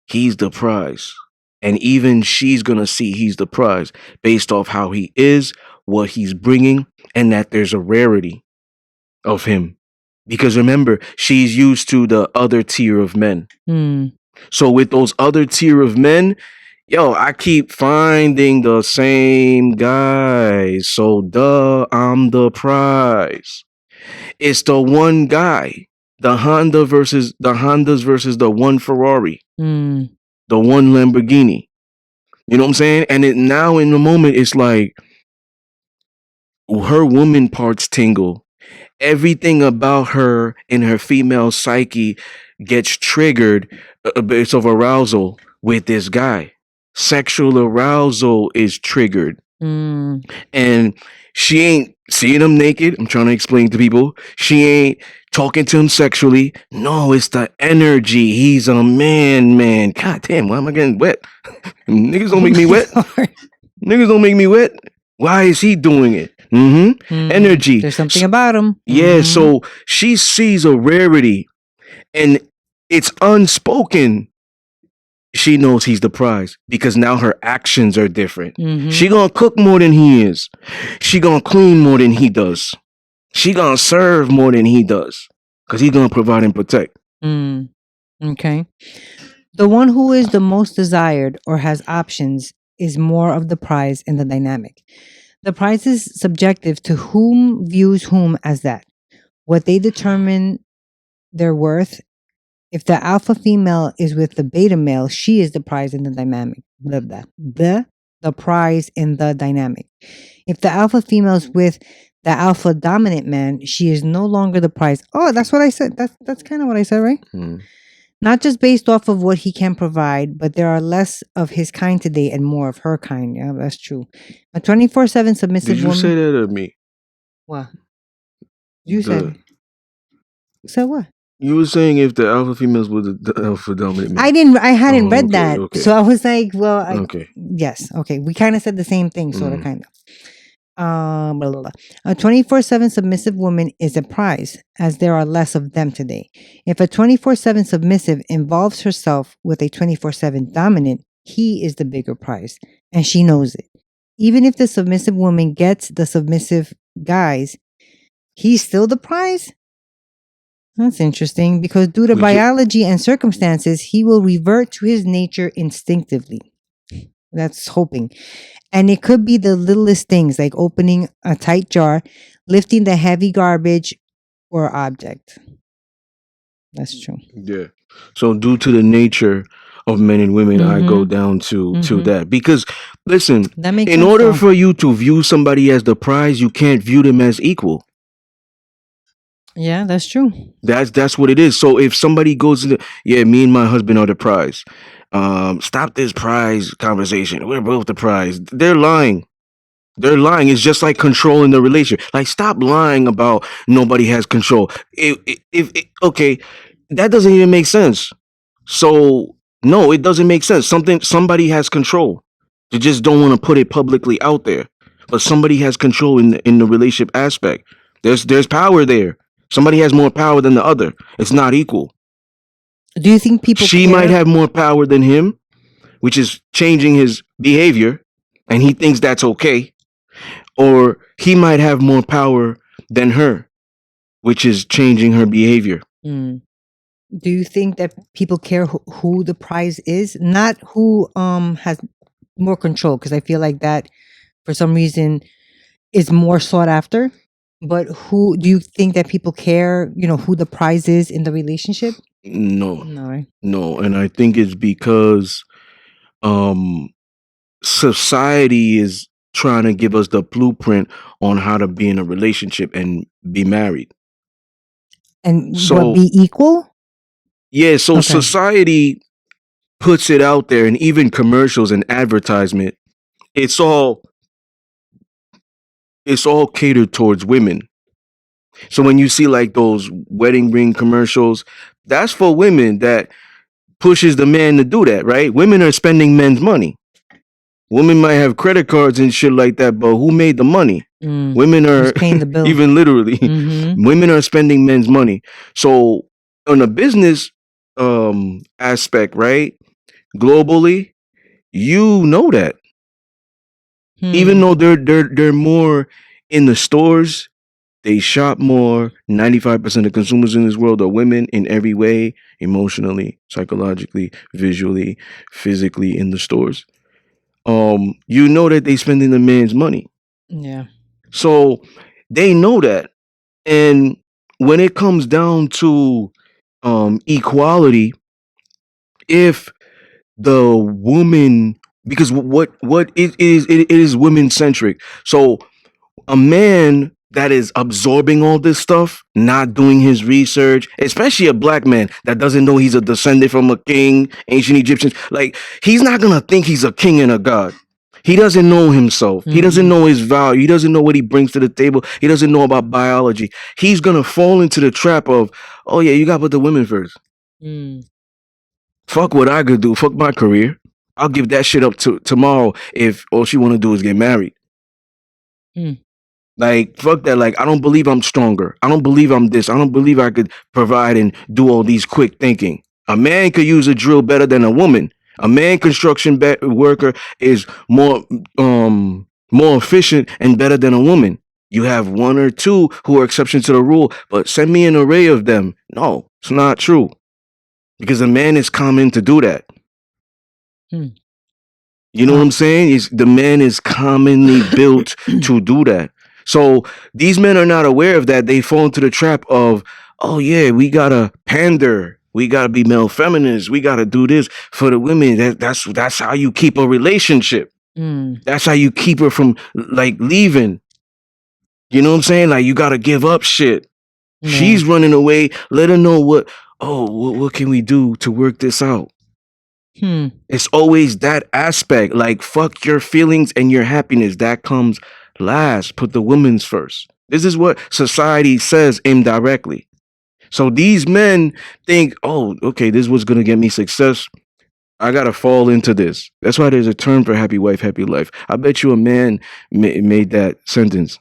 [SPEAKER 2] he's the prize. And even she's going to see he's the prize based off how he is, what he's bringing, and that there's a rarity of him. Because remember, she's used to the other tier of men. So with those other tier of men, yo, I keep finding the same guys. So I'm the prize. It's the one guy. The Hondas versus the one Ferrari. The one Lamborghini. You know what I'm saying? And now in the moment, it's like her woman parts tingle. Everything about her in her female psyche gets triggered based of arousal with this guy. sexual arousal is triggered.
[SPEAKER 1] Mm.
[SPEAKER 2] And she ain't seeing him naked. I'm trying to explain to people. She ain't talking to him sexually. No, it's the energy. He's a man. God damn, why am I getting wet? Niggas don't
[SPEAKER 1] Oh
[SPEAKER 2] make me
[SPEAKER 1] my
[SPEAKER 2] wet.
[SPEAKER 1] lord.
[SPEAKER 2] Niggas don't make me wet. Why is he doing it? Energy.
[SPEAKER 1] There's something about him.
[SPEAKER 2] Yeah, so she sees a rarity and it's unspoken. She knows he's the prize because now her actions are different. She gonna cook more than he is. She gonna clean more than he does. She gonna serve more than he does because he's gonna provide and protect.
[SPEAKER 1] Okay. The one who is the most desired or has options is more of the prize in the dynamic. The prize is subjective to whom views whom as that. What they determine their worth. If the alpha female is with the beta male, she is the prize in the dynamic. Blah, blah, blah, the prize in the dynamic. If the alpha female is with the alpha dominant man, she is no longer the prize. Oh, that's what I said. That's kind of what I said, right? Not just based off of what he can provide, but there are less of his kind today and more of her kind. Yeah, that's true. A 24/7 submissive
[SPEAKER 2] Did you
[SPEAKER 1] woman.
[SPEAKER 2] say that or me?
[SPEAKER 1] What? You said. So what?
[SPEAKER 2] You were saying if the alpha females were the alpha dominant man.
[SPEAKER 1] I hadn't read that.
[SPEAKER 2] Okay.
[SPEAKER 1] So I was like, well,
[SPEAKER 2] Okay.
[SPEAKER 1] Yes. Okay. We kind of said the same thing, sort of, kind of. Blah, blah, blah. A 24/7 submissive woman is a prize, as there are less of them today. If a 24/7 submissive involves herself with a 24/7 dominant, he is the bigger prize, and she knows it. Even if the submissive woman gets the submissive guys, he's still the prize? That's interesting, because due to biology and circumstances, he will revert to his nature instinctively. That's hoping. And it could be the littlest things like opening a tight jar, lifting the heavy garbage or object. That's true.
[SPEAKER 2] Yeah. So due to the nature of men and women, I go down to that. Because listen,
[SPEAKER 1] That makes
[SPEAKER 2] in
[SPEAKER 1] sense,
[SPEAKER 2] order
[SPEAKER 1] though.
[SPEAKER 2] for you to view somebody as the prize, you can't view them as equal.
[SPEAKER 1] Yeah, that's true.
[SPEAKER 2] That's what it is. So if somebody goes into, yeah, me and my husband are the prize. Stop this prize conversation. We're both the prize. They're lying. They're lying. It's just like controlling the relationship. Like, stop lying about nobody has control. Okay, that doesn't even make sense. So no, it doesn't make sense. Somebody has control. They just don't want to put it publicly out there. But somebody has control in the relationship aspect. There's power there. Somebody has more power than the other. It's not equal.
[SPEAKER 1] Do you think people
[SPEAKER 2] She might have more power than him, which is changing his behavior, and he thinks that's okay. Or he might have more power than her, which is changing her behavior.
[SPEAKER 1] Do you think that people care who the prize is, not who has more control? Because I feel like that, for some reason, is more sought after. But who do you think that people care? Who the prize is in the relationship?
[SPEAKER 2] No,
[SPEAKER 1] right?
[SPEAKER 2] No, and I think it's because society is trying to give us the blueprint on how to be in a relationship and be married.
[SPEAKER 1] And so, be equal?
[SPEAKER 2] Yeah, so society puts it out there, and even commercials and advertisement, it's all catered towards women. So when you see like those wedding ring commercials, that's for women, that pushes the man to do that, right? Women are spending men's money. Women might have credit cards and shit like that, but who made the money? Women are
[SPEAKER 1] paying the bill.
[SPEAKER 2] Even literally, women are spending men's money. So on a business aspect, right? Globally, you know that. Even though they're more in the stores, they shop more. 95% of consumers in this world are women in every way, emotionally, psychologically, visually, physically, in the stores. You know that they spending the man's money.
[SPEAKER 1] Yeah.
[SPEAKER 2] So they know that. And when it comes down to equality, if the woman, because what it is women centric. So a man that is absorbing all this stuff, not doing his research, especially a black man that doesn't know he's a descendant from a king, ancient Egyptians. Like, he's not gonna think he's a king and a god. He doesn't know himself. He doesn't
[SPEAKER 1] Mm,
[SPEAKER 2] know his value. He doesn't know what he brings to the table. He doesn't know about biology. He's gonna fall into the trap of, oh yeah, you gotta put the women first.
[SPEAKER 1] mm,
[SPEAKER 2] Fuck what I could do. Fuck my career. I'll give that shit up to tomorrow if all she wanna do is get married.
[SPEAKER 1] mm.
[SPEAKER 2] Like, fuck that. Like, I don't believe I'm stronger. I don't believe I'm this. I don't believe I could provide and do all these quick thinking. A man could use a drill better than a woman. A man construction worker is more efficient and better than a woman. You have one or two who are exceptions to the rule, but send me an array of them. No, it's not true. Because a man is common to do that.
[SPEAKER 1] Hmm.
[SPEAKER 2] You know what I'm saying? The man is commonly built to do that. So these men are not aware of that. They fall into the trap of, oh yeah, we gotta pander. We gotta be male feminists. We gotta do this for the women. That's how you keep a relationship.
[SPEAKER 1] Mm,
[SPEAKER 2] That's how you keep her from like leaving. You know what I'm saying? Like, you gotta give up shit.
[SPEAKER 1] yeah.
[SPEAKER 2] She's running away. Let her know what can we do to work this out?
[SPEAKER 1] Hmm.
[SPEAKER 2] It's always that aspect. Like, fuck your feelings and your happiness. That comes last. Put the women's first. This is what society says indirectly. So these men think, oh, okay, this was gonna get me success. I gotta fall into this. That's why there's a term for happy wife, happy life. I bet you a man made that sentence,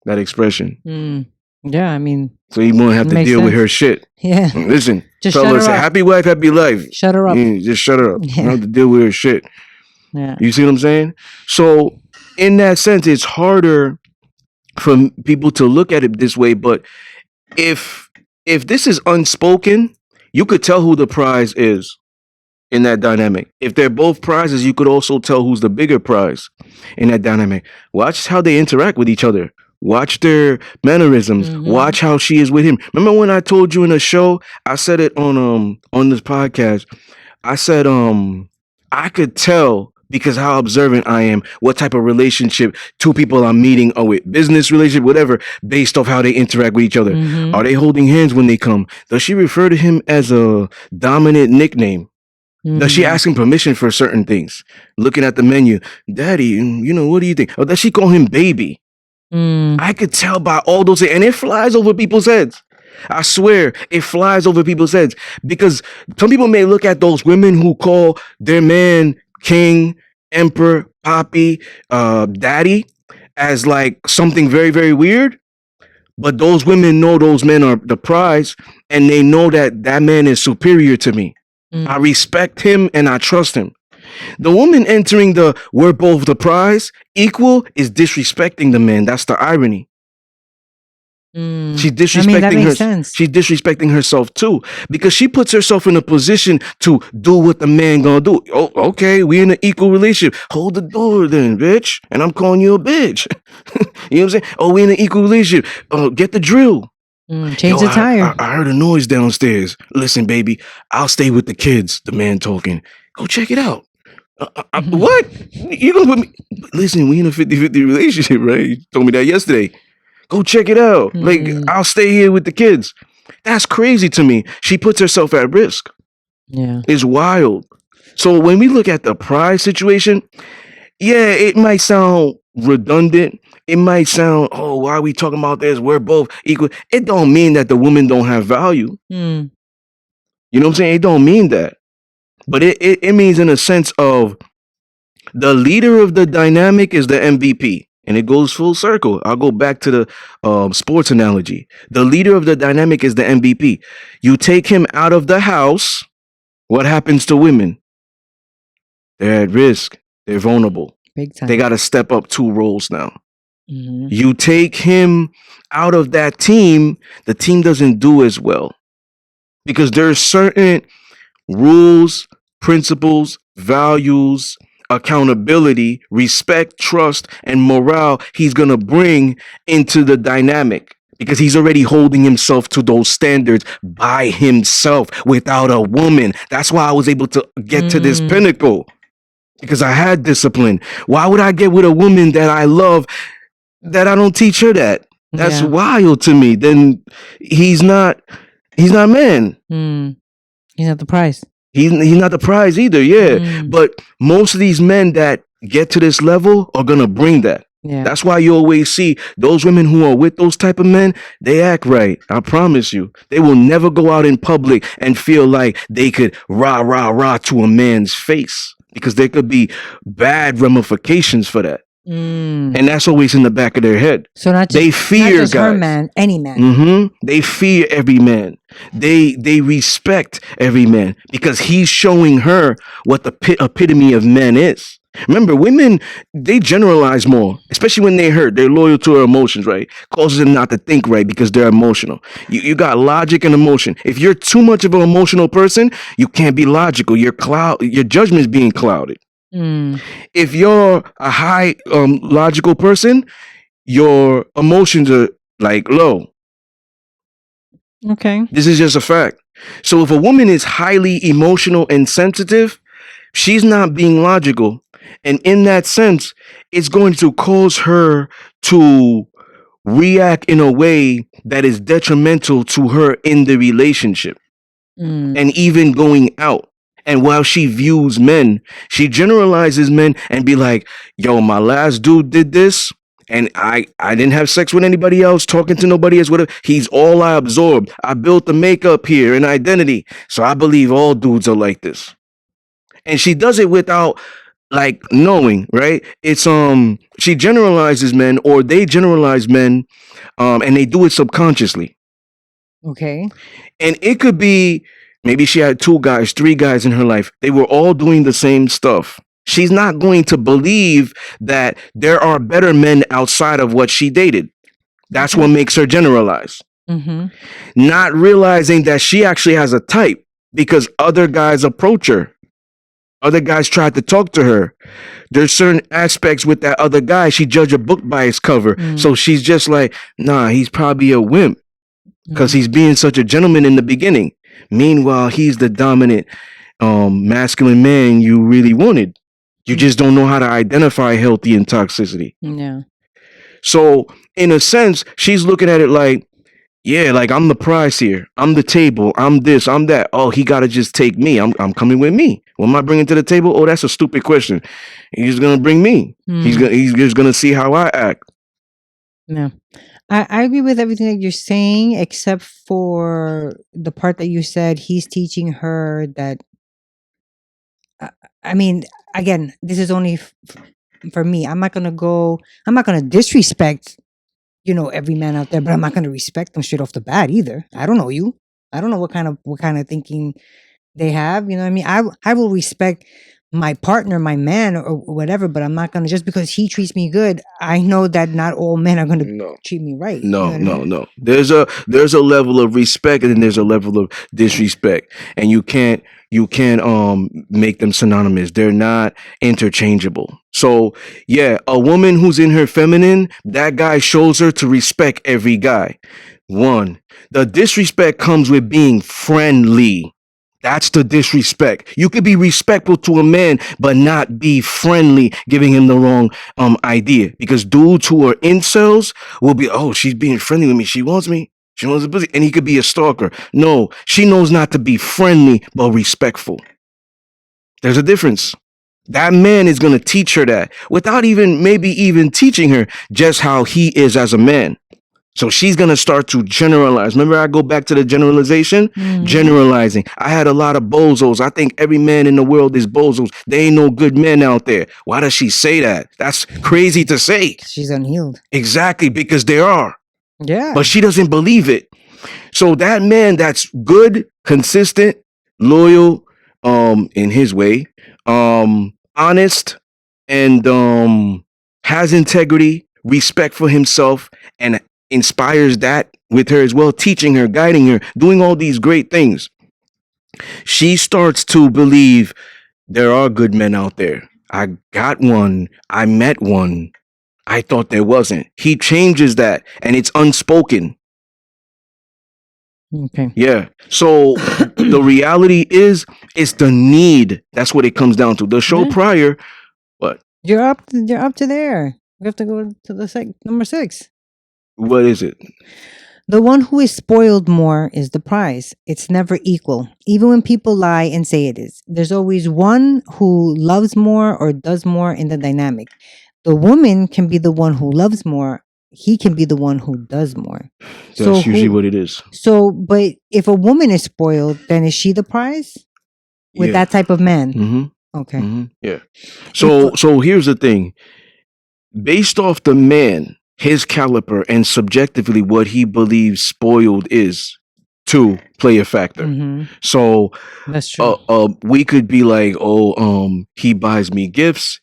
[SPEAKER 2] that expression.
[SPEAKER 1] Mm. Yeah, I mean,
[SPEAKER 2] So he won't have to
[SPEAKER 1] makes
[SPEAKER 2] deal with
[SPEAKER 1] sense.
[SPEAKER 2] her shit.
[SPEAKER 1] Yeah.
[SPEAKER 2] Listen,
[SPEAKER 1] Just shut
[SPEAKER 2] fellas,
[SPEAKER 1] her up.
[SPEAKER 2] happy wife, happy life.
[SPEAKER 1] Shut her up.
[SPEAKER 2] Just shut her up. You
[SPEAKER 1] Yeah.
[SPEAKER 2] don't have to deal with her shit.
[SPEAKER 1] Yeah.
[SPEAKER 2] You see what I'm saying? So in that sense, it's harder for people to look at it this way. But if this is unspoken, you could tell who the prize is in that dynamic. If they're both prizes, you could also tell who's the bigger prize in that dynamic. Watch how they interact with each other. Watch their mannerisms.
[SPEAKER 1] Mhm.
[SPEAKER 2] Watch how she is with him. Remember when I told you in the show? I said it on this podcast. I said I could tell because how observant I am, what type of relationship two people I'm meeting are with, business relationship, whatever, based off how they interact with each other.
[SPEAKER 1] Mhm.
[SPEAKER 2] Are they holding hands when they come? Does she refer to him as a dominant nickname? Does she
[SPEAKER 1] Mm.
[SPEAKER 2] ask him permission for certain things? Looking at the menu, Daddy, what do you think? Or does she call him baby?
[SPEAKER 1] Mm.
[SPEAKER 2] I could tell by all those things, and it flies over people's heads. I swear, it flies over people's heads because some people may look at those women who call their man king, emperor, papi, daddy as like something very, very weird. But those women know those men are the prize, and they know that that man is superior to me. I
[SPEAKER 1] Mm.
[SPEAKER 2] respect him and I trust him. The woman entering the we're both the prize equal is disrespecting the man. That's the irony.
[SPEAKER 1] Mm.
[SPEAKER 2] She's
[SPEAKER 1] I mean, that
[SPEAKER 2] disrespecting
[SPEAKER 1] makes sense.
[SPEAKER 2] she's disrespecting herself too because she puts herself in a position to do what the man gonna do. Oh, okay, we in an equal relationship. Hold the door then, bitch. And I'm calling you a bitch. You know what I'm saying? Oh, we in an equal relationship. Get the drill.
[SPEAKER 1] Change the tire.
[SPEAKER 2] I heard a noise downstairs. Listen, baby, I'll stay with the kids. The man talking. Go check it out. What? You gonna put me? Listen, we in a 50-50 relationship, right? You told me that yesterday. Go check it out. Like, I'll stay here with the kids. That's crazy to me. She puts herself at risk.
[SPEAKER 1] Yeah.
[SPEAKER 2] It's wild. So when we look at the prize situation, yeah, it might sound redundant. It might sound, oh, why are we talking about this? We're both equal. It don't mean that the women don't have value.
[SPEAKER 1] Mm.
[SPEAKER 2] You know what I'm saying? It don't mean that. But it means in a sense of the leader of the dynamic is the MVP. And it goes full circle. I'll go back to the sports analogy. The leader of the dynamic is the MVP. You take him out of the house, what happens to women? They're at risk. They're vulnerable.
[SPEAKER 1] Big time.
[SPEAKER 2] They got to step up 2 roles now.
[SPEAKER 1] Mhm.
[SPEAKER 2] You take him out of that team, the team doesn't do as well. Because there's certain rules, principles, values, accountability, respect, trust, and morale he's going to bring into the dynamic because he's already holding himself to those standards by himself without a woman. That's why I was able to get to this pinnacle because I had discipline. Why would I get with a woman that I love that I don't teach her that? That's
[SPEAKER 1] Yeah.
[SPEAKER 2] wild to me. Then he's not man.
[SPEAKER 1] Mm. He's not the price.
[SPEAKER 2] He's not the prize either. Yeah,
[SPEAKER 1] Mm.
[SPEAKER 2] but most of these men that get to this level are gonna bring that.
[SPEAKER 1] Yeah.
[SPEAKER 2] That's why you always see those women who are with those type of men, they act right. I promise you. They will never go out in public and feel like they could rah, rah, rah to a man's face because there could be bad ramifications for that.
[SPEAKER 1] Mm.
[SPEAKER 2] And that's always in the back of their head.
[SPEAKER 1] So not just,
[SPEAKER 2] They
[SPEAKER 1] not
[SPEAKER 2] fear
[SPEAKER 1] just her
[SPEAKER 2] guys.
[SPEAKER 1] man, any man.
[SPEAKER 2] They fear every man. They respect every man because he's showing her what the epitome of men is. Remember, women, they generalize more, especially when they hurt. They're loyal to their emotions, right? Causes them not to think right because they're emotional. You got logic and emotion. If you're too much of an emotional person, you can't be logical. Your judgment is being clouded.
[SPEAKER 1] Mm.
[SPEAKER 2] If you're a high logical person, your emotions are like low.
[SPEAKER 1] Okay.
[SPEAKER 2] This is just a fact. So if a woman is highly emotional and sensitive, she's not being logical. And in that sense, it's going to cause her to react in a way that is detrimental to her in the relationship and even going out. And while she views men, she generalizes men and be like, yo, my last dude did this. And I didn't have sex with anybody else, talking to nobody else. Whatever. He's all I absorbed. I built the makeup here and identity. So I believe all dudes are like this. And she does it without like knowing, right? It's she generalizes men or they generalize men, and they do it subconsciously.
[SPEAKER 1] Okay.
[SPEAKER 2] And it could be maybe she had 2 guys, 3 guys in her life. They were all doing the same stuff. She's not going to believe that there are better men outside of what she dated. That's what makes her generalize. Not realizing that she actually has a type because other guys approach her. Other guys tried to talk to her. There's certain aspects with that other guy. She judged a book by its cover. So she's just like, nah, he's probably a wimp because he's being such a gentleman in the beginning. Meanwhile, he's the dominant masculine man you really wanted. You just don't know how to identify healthy and toxicity.
[SPEAKER 1] Yeah.
[SPEAKER 2] So in a sense, she's looking at it like, yeah, like I'm the prize here. I'm the table. I'm this. I'm that. Oh, he got to just take me. I'm coming with me. What am I bringing to the table? Oh, that's a stupid question. He's gonna bring me. He's just gonna see how I act.
[SPEAKER 1] No, I agree with everything that you're saying, except for the part that you said he's teaching her that. I mean, again, this is only for me. I'm not gonna disrespect, every man out there, but I'm not gonna respect them straight off the bat either. I don't know you. I don't know what kind of thinking they have. You know what I mean? I will respect my partner, my man, or whatever, but I'm not gonna, just because he treats me good. I know that not all men are gonna treat me right.
[SPEAKER 2] No. There's a level of respect and then there's a level of disrespect, and you can't make them synonymous. They're not interchangeable. So yeah, a woman who's in her feminine, that guy shows her to respect every guy. One, the disrespect comes with being friendly. That's the disrespect. You could be respectful to a man, but not be friendly, giving him the wrong idea. Because dudes who are incels will be, oh, she's being friendly with me. She wants me. She wants a pussy. And he could be a stalker. No, she knows not to be friendly, but respectful. There's a difference. That man is going to teach her that without maybe even teaching her just how he is as a man. So she's going to start to generalize. Remember, I go back to the generalization? Generalizing. I had a lot of bozos. I think every man in the world is bozos. There ain't no good men out there. Why does she say that? That's crazy to say.
[SPEAKER 1] She's unhealed.
[SPEAKER 2] Exactly, because there are.
[SPEAKER 1] Yeah.
[SPEAKER 2] But she doesn't believe it. So that man that's good, consistent, loyal, in his way, honest, and has integrity, respect for himself, and inspires that with her as well, teaching her, guiding her, doing all these great things. She starts to believe there are good men out there. I got one. I met one. I thought there wasn't. He changes that, and it's unspoken.
[SPEAKER 1] Okay.
[SPEAKER 2] Yeah. So the reality is, it's the need. That's what it comes down to. The show prior, what?
[SPEAKER 1] You're up to there. We have to go to the number 6.
[SPEAKER 2] What is it?
[SPEAKER 1] The one who is spoiled more is the prize. It's never equal. Even when people lie and say it is, there's always one who loves more or does more in the dynamic. The woman can be the one who loves more. He can be the one who does more.
[SPEAKER 2] That's usually what it is.
[SPEAKER 1] But if a woman is spoiled, then is she the prize with that type of man?
[SPEAKER 2] Mm-hmm.
[SPEAKER 1] Okay.
[SPEAKER 2] Mm-hmm. Yeah. So here's the thing. Based off the man, his caliber, and subjectively what he believes spoiled is to play a factor.
[SPEAKER 1] Mm-hmm.
[SPEAKER 2] So
[SPEAKER 1] That's true.
[SPEAKER 2] we could be like, oh, he buys me gifts.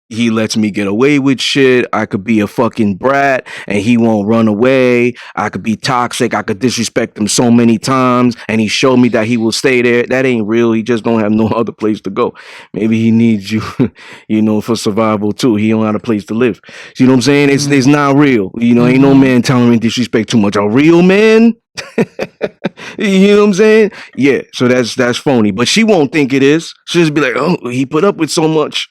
[SPEAKER 2] He lets me get away with shit. I could be a fucking brat and he won't run away. I could be toxic. I could disrespect him so many times and he showed me that he will stay there. That ain't real. He just don't have no other place to go. Maybe he needs you, for survival too. He don't have a place to live. You know what I'm saying? It's not real. Ain't no man tolerating disrespect too much. A real man? You know what I'm saying? Yeah, so that's phony. But she won't think it is. She'll just be like, oh, he put up with so much.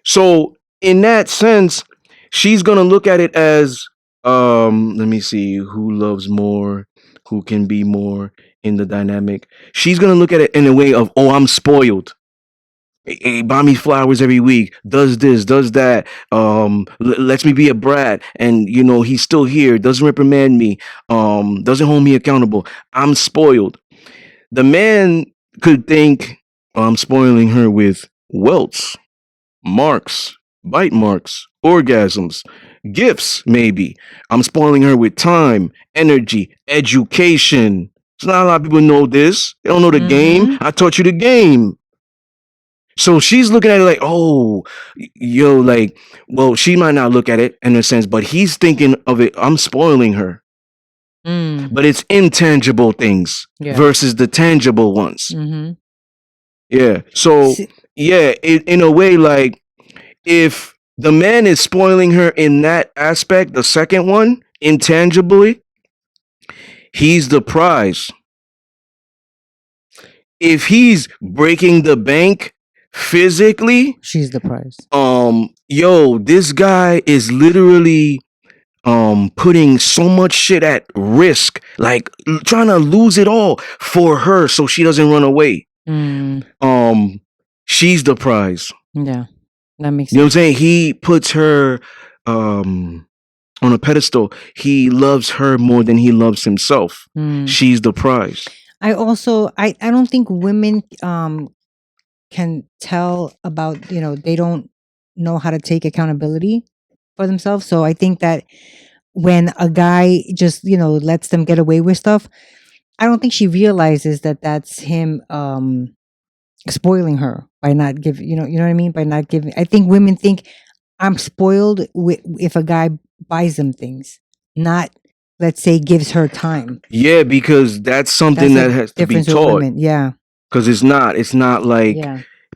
[SPEAKER 2] So in that sense, she's gonna look at it as let me see, who loves more, who can be more in the dynamic. She's gonna look at it in a way of, oh, I'm spoiled. He buy me flowers every week, does this, does that, lets me be a brat, and he's still here, doesn't reprimand me, doesn't hold me accountable. I'm spoiled. The man could think, I'm spoiling her with welts, marks, bite marks, orgasms, gifts, maybe. I'm spoiling her with time, energy, education. It's not a lot of people know this. They don't know the game. I taught you the game. So she's looking at it like, oh, well, she might not look at it in a sense, but he's thinking of it, I'm spoiling her. But it's intangible things versus the tangible ones. Yeah. So, in a way, like, if the man is spoiling her in that aspect, the second one, intangibly, he's the prize. If he's breaking the bank physically,
[SPEAKER 1] she's the prize.
[SPEAKER 2] This guy is literally putting so much shit at risk, like trying to lose it all for her so she doesn't run away. She's the prize.
[SPEAKER 1] Yeah, that makes sense.
[SPEAKER 2] You know what I'm saying? He puts her on a pedestal. He loves her more than he loves himself. She's the prize.
[SPEAKER 1] I don't think women can tell about, they don't know how to take accountability for themselves. So I think that when a guy just, lets them get away with stuff, I don't think she realizes that that's him spoiling her by not giving, you know what I mean? By not giving. I think women think I'm spoiled if a guy buys them things, not, let's say, gives her time.
[SPEAKER 2] Yeah, because that's something that has to be taught.
[SPEAKER 1] Yeah.
[SPEAKER 2] Because it's not like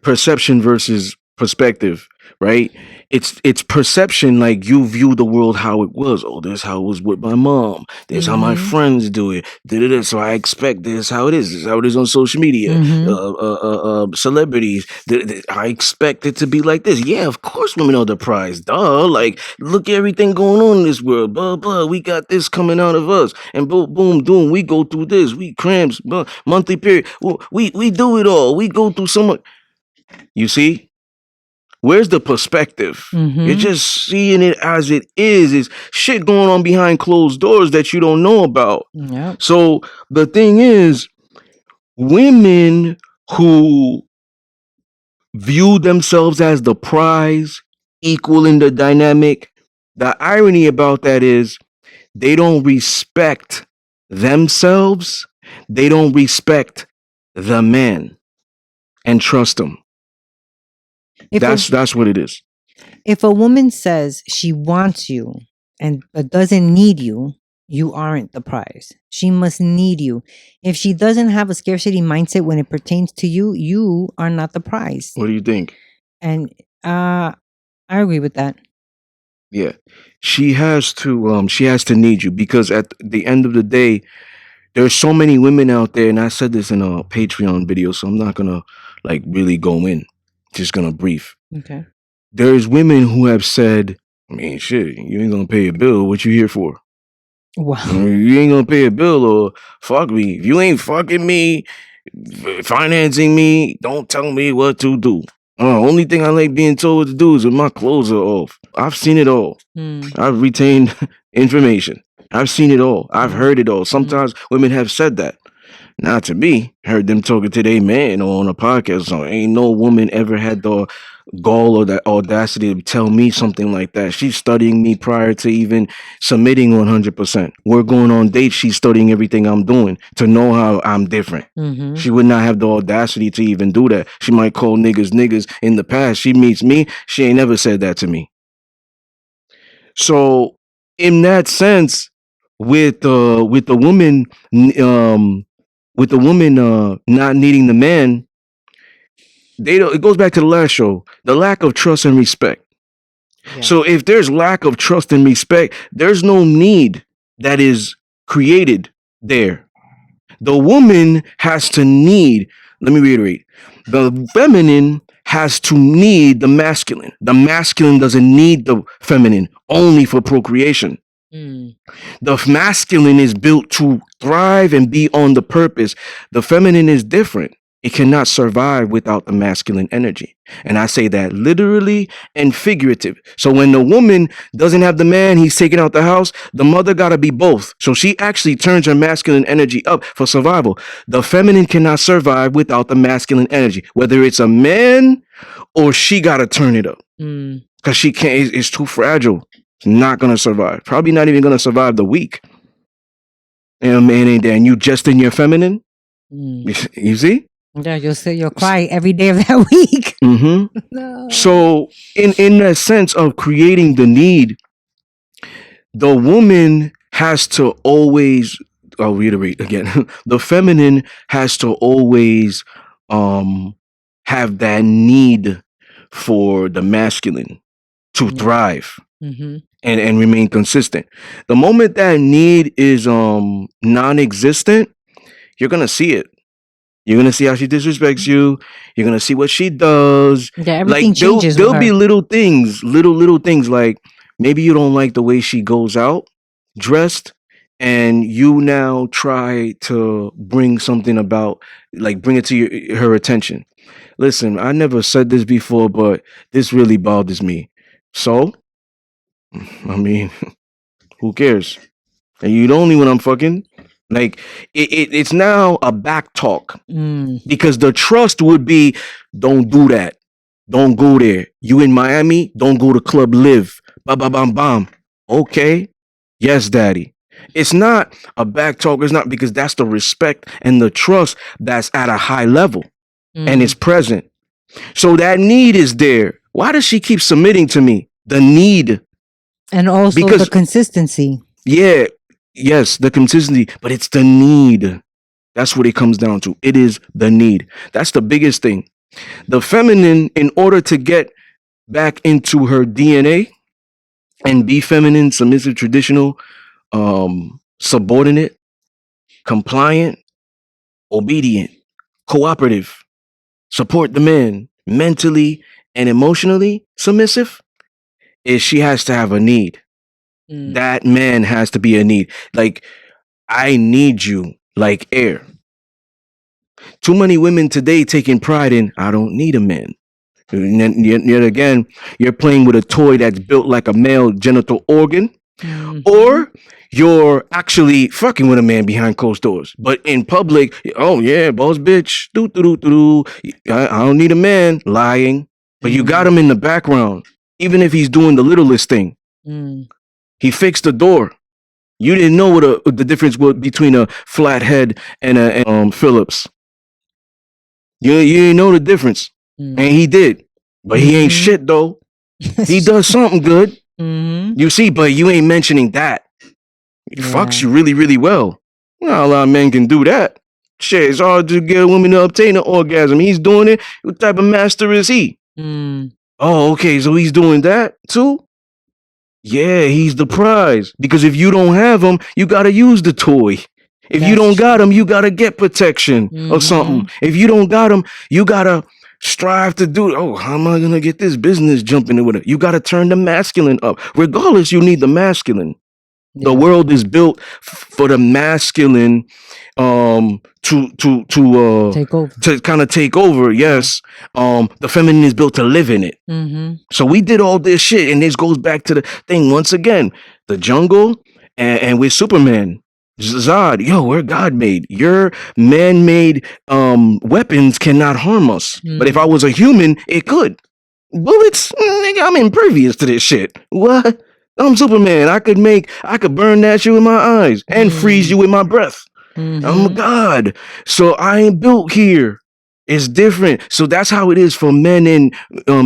[SPEAKER 2] perception versus perspective, right? It's perception, like you view the world how it was. Oh, this is how it was with my mom. This is how my friends do it. So I expect this is how it is. This is how it is on social media. Celebrities. I expect it to be like this. Yeah, of course women are the prize. Duh. Like, look at everything going on in this world. Blah, blah. We got this coming out of us. And boom, boom, boom. We go through this. We cramps, monthly period. We do it all. We go through so much. You see? Where's the perspective? You're just seeing it as it is. It's shit going on behind closed doors that you don't know about.
[SPEAKER 1] Yep.
[SPEAKER 2] So the thing is, women who view themselves as the prize, equal in the dynamic, the irony about that is they don't respect themselves. They don't respect the man and trust them. That's what it is.
[SPEAKER 1] If a woman says she wants you but doesn't need you, you aren't the prize. She must need you. If she doesn't have a scarcity mindset when it pertains to you, you are not the prize.
[SPEAKER 2] What do you think?
[SPEAKER 1] And I agree with that.
[SPEAKER 2] Yeah, she has to need you, because at the end of the day, there's so many women out there, and I said this in a Patreon video, so I'm not gonna really go in. Just gonna brief.
[SPEAKER 1] Okay.
[SPEAKER 2] There's women who have said, I mean, shit, you ain't gonna pay a bill. What you here for?
[SPEAKER 1] Wow.
[SPEAKER 2] You ain't gonna pay a bill or fuck me. If you ain't fucking me, financing me, don't tell me what to do. Only thing I like being told to do is when my clothes are off. I've seen it all. I've retained information. I've seen it all. I've heard it all. Sometimes women have said that. Not to me. Heard them talking to their man or on a podcast. So ain't no woman ever had the gall or the audacity to tell me something like that. She's studying me prior to even submitting 100%. We're going on dates. She's studying everything I'm doing to know how I'm different. She would not have the audacity to even do that. She might call niggas in the past. She meets me. She ain't never said that to me. So in that sense, with the woman, with the woman not needing the man, it goes back to the last show, the lack of trust and respect. Yeah. So if there's lack of trust and respect, there's no need that is created there. The woman has to need, let me reiterate, the feminine has to need the masculine. The masculine doesn't need the feminine only for procreation. The masculine is built to thrive and be on the purpose. The feminine is different. It cannot survive without the masculine energy. And I say that literally and figurative. So when the woman doesn't have the man, he's taken out the house, the mother got to be both. So she actually turns her masculine energy up for survival. The feminine cannot survive without the masculine energy, whether it's a man or she got to turn it up because she can't, it's too fragile. It's not going to survive. Probably not even going to survive the week. And a man ain't there and you just in your feminine. You see?
[SPEAKER 1] Yeah, you'll cry every day of that week.
[SPEAKER 2] No. So in that sense of creating the need, the woman has to always, I'll reiterate again, the feminine has to always have that need for the masculine to thrive and remain consistent. The moment that need is non-existent, you're gonna see it. You're gonna see how she disrespects you. You're gonna see what she does.
[SPEAKER 1] Yeah, everything changes.
[SPEAKER 2] There'll be little things like maybe you don't like the way she goes out dressed, and you now try to bring something about, like bring it to her attention. Listen, I never said this before, but this really bothers me. So, I mean, who cares? Are you the only one I'm fucking? Like it's now a back talk because the trust would be, don't do that, don't go there. You in Miami, don't go to Club Live. Bam, bam, bam, bam. Okay, yes, daddy. It's not a back talk. It's not, because that's the respect and the trust that's at a high level and it's present. So that need is there. Why does she keep submitting to me? The need,
[SPEAKER 1] and also because the consistency.
[SPEAKER 2] Yeah. Yes, the consistency, but it's the need. That's what it comes down to. It is the need. That's the biggest thing. The feminine, in order to get back into her DNA and be feminine, submissive, traditional, subordinate, compliant, obedient, cooperative, support the man, mentally and emotionally submissive, is she has to have a need. That man has to be a need. Like, I need you like air. Too many women today taking pride in, I don't need a man. Yet again, you're playing with a toy that's built like a male genital organ, or you're actually fucking with a man behind closed doors. But in public, oh yeah, boss bitch, I don't need a man, lying. But you got him in the background, even if he's doing the littlest thing. He fixed the door. You didn't know what the difference was between a flathead and a Phillips. You didn't know the difference, and he did. But he ain't shit though. He does something good. You see, but you ain't mentioning that. He fucks you really, really well. Not a lot of men can do that. Shit, it's hard to get a woman to obtain an orgasm. He's doing it. What type of master is he? Oh, okay, so he's doing that too? Yeah, he's the prize. Because if you don't have him, you got to use the toy. If you don't got him, you got to get protection or something. If you don't got him, you got to strive to do. Oh, how am I gonna get this business jumping with it? You got to turn the masculine up. Regardless, you need the masculine. The
[SPEAKER 1] Yeah.
[SPEAKER 2] world is built for the masculine
[SPEAKER 1] Take over.
[SPEAKER 2] to kind of take over. Yes. The feminine is built to live in it.
[SPEAKER 1] Mm-hmm.
[SPEAKER 2] So we did all this shit, and this goes back to the thing once again. The jungle and with Superman. Zod, yo, we're God made. Your man-made weapons cannot harm us. But if I was a human, it could. Bullets, nigga, I'm impervious to this shit. What? I'm Superman. I could burn that shit with my eyes and freeze you with my breath.
[SPEAKER 1] Mm-hmm.
[SPEAKER 2] I'm a god. So I ain't built here. It's different. So that's how it is for men and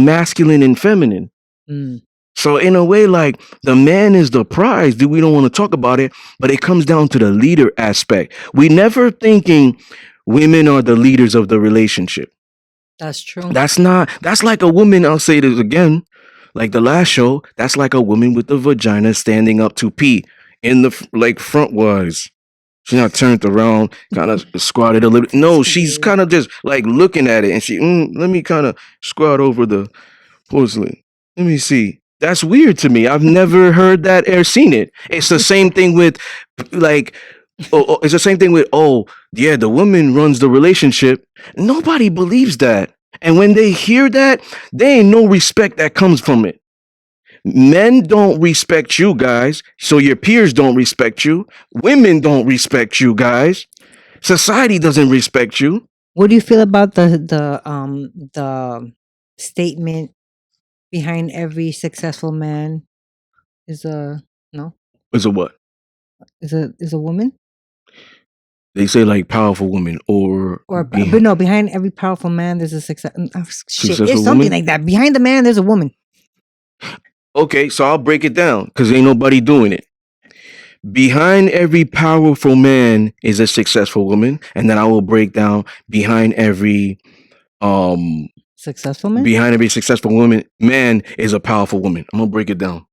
[SPEAKER 2] masculine and feminine.
[SPEAKER 1] Mm.
[SPEAKER 2] So in a way, like the man is the prize. We don't want to talk about it, but it comes down to the leader aspect. We never thinking women are the leaders of the relationship.
[SPEAKER 1] That's true.
[SPEAKER 2] That's like a woman. I'll say this again, like the last show. That's like a woman with a vagina standing up to pee in the like front wise. She's not turned around, kind of squatted a little bit. No, she's kind of just like looking at it, and she let me kind of squat over the porcelain. Let me see. That's weird to me. I've never heard that or seen it. It's the same thing with like it's the same thing with yeah, the woman runs the relationship. Nobody believes that. And when they hear that, there ain't no respect that comes from it. Men don't respect you guys, so your peers don't respect you. Women don't respect you guys. Society doesn't respect you.
[SPEAKER 1] What do you feel about the statement behind every successful man is a
[SPEAKER 2] Is a what?
[SPEAKER 1] Is a woman?
[SPEAKER 2] They say like powerful women
[SPEAKER 1] but no, behind every powerful man there's a
[SPEAKER 2] successful
[SPEAKER 1] it's something
[SPEAKER 2] woman?
[SPEAKER 1] like that. Behind the man there's a woman.
[SPEAKER 2] Okay, so I'll break it down because ain't nobody doing it. Behind every powerful man is a successful woman, and then I will break down behind every
[SPEAKER 1] successful man.
[SPEAKER 2] Behind every successful man is a powerful woman. I'm gonna break it down.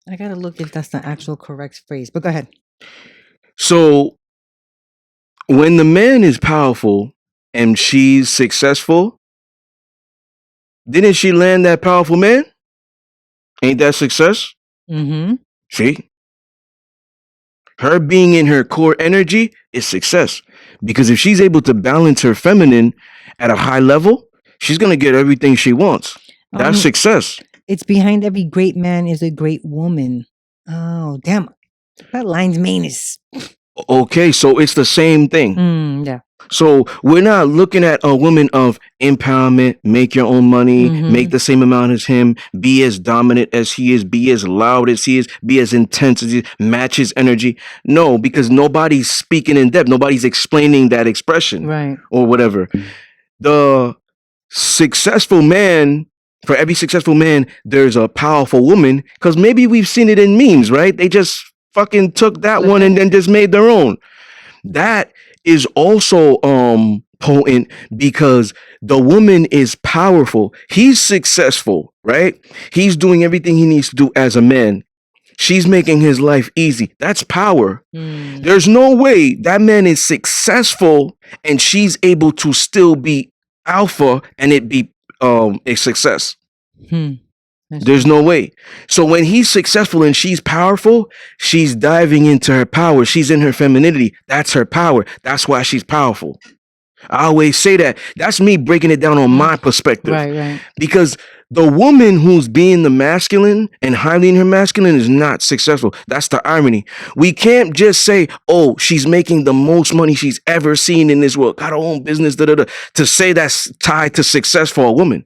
[SPEAKER 1] I gotta look if that's the actual correct phrase, but go ahead.
[SPEAKER 2] So when the man is powerful and she's successful, didn't she land that powerful man? Ain't that success?
[SPEAKER 1] Mm-hmm.
[SPEAKER 2] See? Her being in her core energy is success. Because if she's able to balance her feminine at a high level, she's going to get everything she wants. That's success.
[SPEAKER 1] It's behind every great man is a great woman. Oh, damn. That line's main is...
[SPEAKER 2] Okay, so it's the same thing.
[SPEAKER 1] Yeah.
[SPEAKER 2] So we're not looking at a woman of empowerment, make your own money, make the same amount as him, be as dominant as he is, be as loud as he is, be as intense as he is, match his energy. No, because nobody's speaking in depth. Nobody's explaining that expression.
[SPEAKER 1] Right.
[SPEAKER 2] Or whatever. The successful man, for every successful man, there's a powerful woman, because maybe we've seen it in memes, right? They just fucking took that one and then just made their own. That is also potent because the woman is powerful. He's successful, right? He's doing everything he needs to do as a man. She's making his life easy. That's power. There's no way that man is successful and she's able to still be alpha and it be a success. There's no way. So when he's successful and she's powerful, she's diving into her power. She's in her femininity. That's her power. That's why she's powerful. I always say that. That's me breaking it down on my perspective.
[SPEAKER 1] Right.
[SPEAKER 2] Because the woman who's being the masculine and highly in her masculine is not successful. That's the irony. We can't just say, oh, she's making the most money she's ever seen in this world, got her own business, to say that's tied to success for a woman.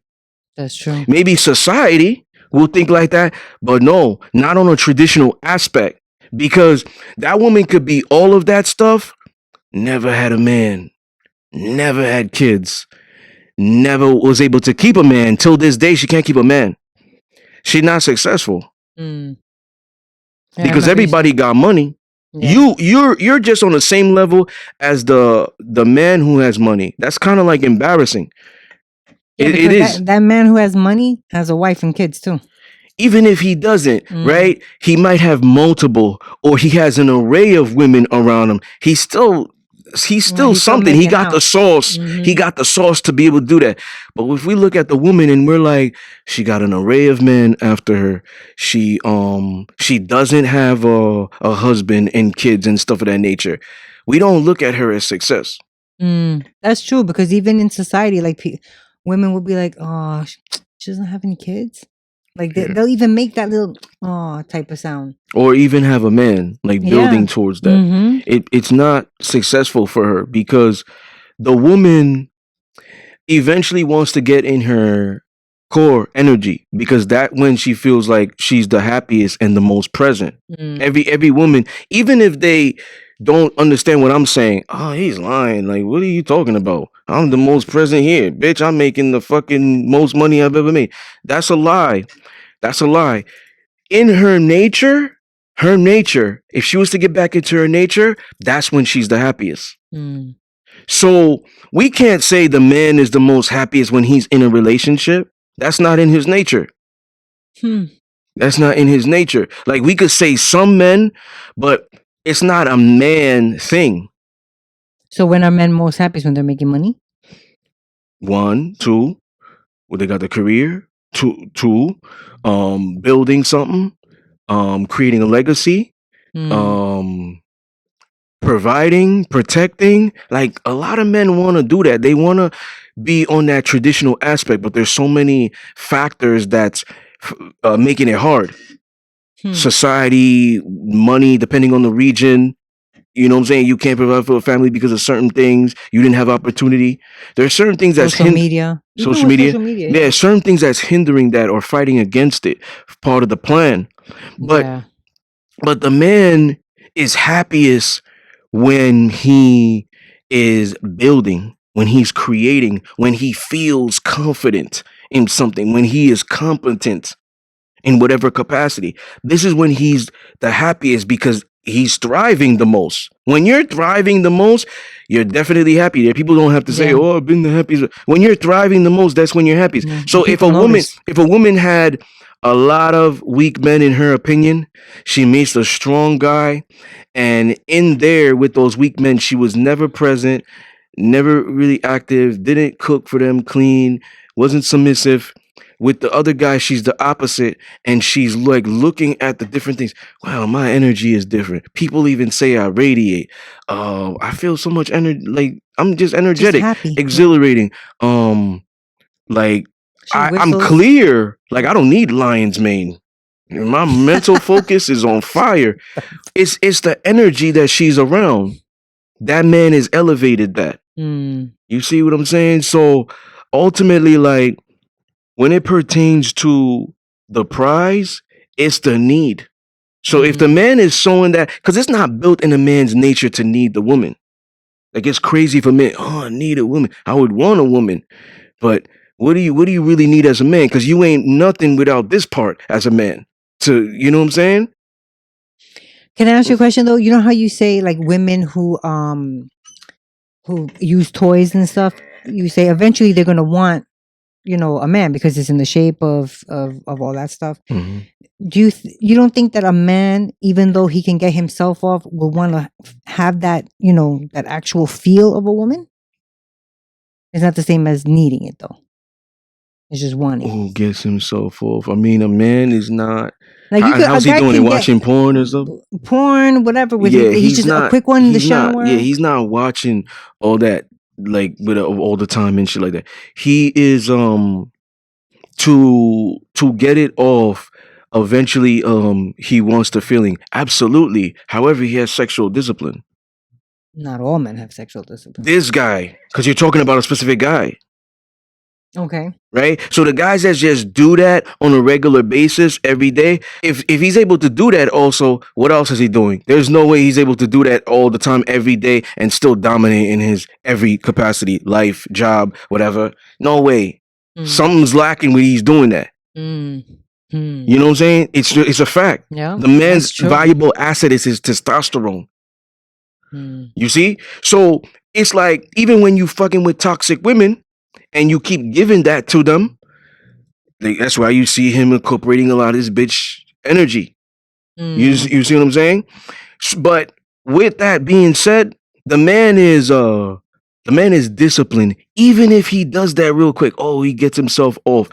[SPEAKER 1] That's true.
[SPEAKER 2] Maybe society will think like that, but no, not on a traditional aspect, because that woman could be all of that stuff, never had a man, never had kids, never was able to keep a man. Till this day, she can't keep a man. She's not successful. Because everybody got money. Yeah. You're just on the same level as the man who has money. That's kind of like embarrassing.
[SPEAKER 1] Yeah, it is. That man who has money has a wife and kids too.
[SPEAKER 2] Even if he doesn't, right? He might have multiple, or he has an array of women around him. He's still he's
[SPEAKER 1] Well,
[SPEAKER 2] still
[SPEAKER 1] he's still
[SPEAKER 2] something. He
[SPEAKER 1] making
[SPEAKER 2] got the
[SPEAKER 1] out.
[SPEAKER 2] sauce. He
[SPEAKER 1] Mm-hmm.
[SPEAKER 2] got the sauce to be able to do that. But if we look at the woman and we're like, she got an array of men after her. She doesn't have a husband and kids and stuff of that nature. We don't look at her as success.
[SPEAKER 1] That's true because even in society, like women will be like, "Oh, she doesn't have any kids." Like
[SPEAKER 2] Yeah.
[SPEAKER 1] they'll even make that little "oh" type of sound.
[SPEAKER 2] Or even have a man like
[SPEAKER 1] Yeah.
[SPEAKER 2] building towards that.
[SPEAKER 1] Mm-hmm.
[SPEAKER 2] It's not successful for her because the woman eventually wants to get in her core energy because that when she feels like she's the happiest and the most present. Every woman, even if they don't understand what I'm saying, oh, he's lying. Like, what are you talking about? I'm the most present here, bitch. I'm making the fucking most money I've ever made. That's a lie. That's a lie. In her nature, if she was to get back into her nature, that's when she's the happiest. So we can't say the man is the most happiest when he's in a relationship. That's not in his nature. That's not in his nature. Like we could say some men, but it's not a man thing.
[SPEAKER 1] So when are men most happy? Is when they're making money?
[SPEAKER 2] One, two, well, they got the career. Two, building something, creating a legacy, providing, protecting. Like a lot of men want to do that. They want to be on that traditional aspect, but there's so many factors that's making it hard. Society, money, depending on the region. You know what I'm saying? You can't provide for a family because of certain things. You didn't have opportunity. There are certain things that's
[SPEAKER 1] Social media.
[SPEAKER 2] social media. Yeah, certain things that's hindering that or fighting against it. Part of the plan. But but the man is happiest when he is building, when he's creating, when he feels confident in something, when he is competent in whatever capacity. This is when he's the happiest because he's thriving the most. When you're thriving the most, you're definitely happy. There, people don't have to say, "Oh, I've been the happiest." When you're thriving the most, that's when you're happiest. So if a woman had a lot of weak men in her opinion, she meets a strong guy, and in there with those weak men, she was never present, never really active, didn't cook for them, clean, wasn't submissive. With the other guy, she's the opposite, and she's like looking at the different things. Wow, my energy is different. People even say I radiate. I feel so much energy. Like I'm just energetic,
[SPEAKER 1] happy.
[SPEAKER 2] exhilarating. Like I'm clear. Like I don't need lion's mane. My mental focus is on fire. It's the energy that she's around. That man is elevated that. You see what I'm saying? So ultimately, like when it pertains to the prize, it's the need. So if the man is showing that, because it's not built in a man's nature to need the woman. Like it's crazy for men. Oh, I need a woman. I would want a woman. But what do you really need as a man? Because you ain't nothing without this part as a man. To you know what I'm saying?
[SPEAKER 1] Can I ask you a question though? You know how you say like women who use toys and stuff, you say eventually they're gonna want, a man because it's in the shape of all that stuff. Do you don't think that a man, even though he can get himself off, will want to have that, that actual feel of a woman? It's not the same as needing it though. It's just wanting.
[SPEAKER 2] Who gets himself off? I mean, a man is not.
[SPEAKER 1] Like
[SPEAKER 2] How's he doing it? Watching porn or something?
[SPEAKER 1] Porn, whatever.
[SPEAKER 2] Yeah,
[SPEAKER 1] he's just
[SPEAKER 2] not
[SPEAKER 1] a quick one in the shower.
[SPEAKER 2] Not, yeah, he's not watching all that like with all the time and shit like that. He is to get it off. Eventually, he wants the feeling. Absolutely. However, he has sexual discipline.
[SPEAKER 1] Not all men have sexual discipline.
[SPEAKER 2] This guy, because you're talking about a specific guy.
[SPEAKER 1] Okay.
[SPEAKER 2] Right? So the guys that just do that on a regular basis every day, if he's able to do that also, what else is he doing? There's no way he's able to do that all the time every day and still dominate in his every capacity, life, job, whatever. No way. Something's lacking when he's doing that. You know what I'm saying? It's a fact.
[SPEAKER 1] Yeah.
[SPEAKER 2] The man's valuable asset is his testosterone. You see? So it's like even when you fucking with toxic women, and you keep giving that to them, that's why you see him incorporating a lot of this bitch energy. You see what I'm saying? But with that being said, The man is disciplined. Even if he does that real quick, oh, he gets himself off.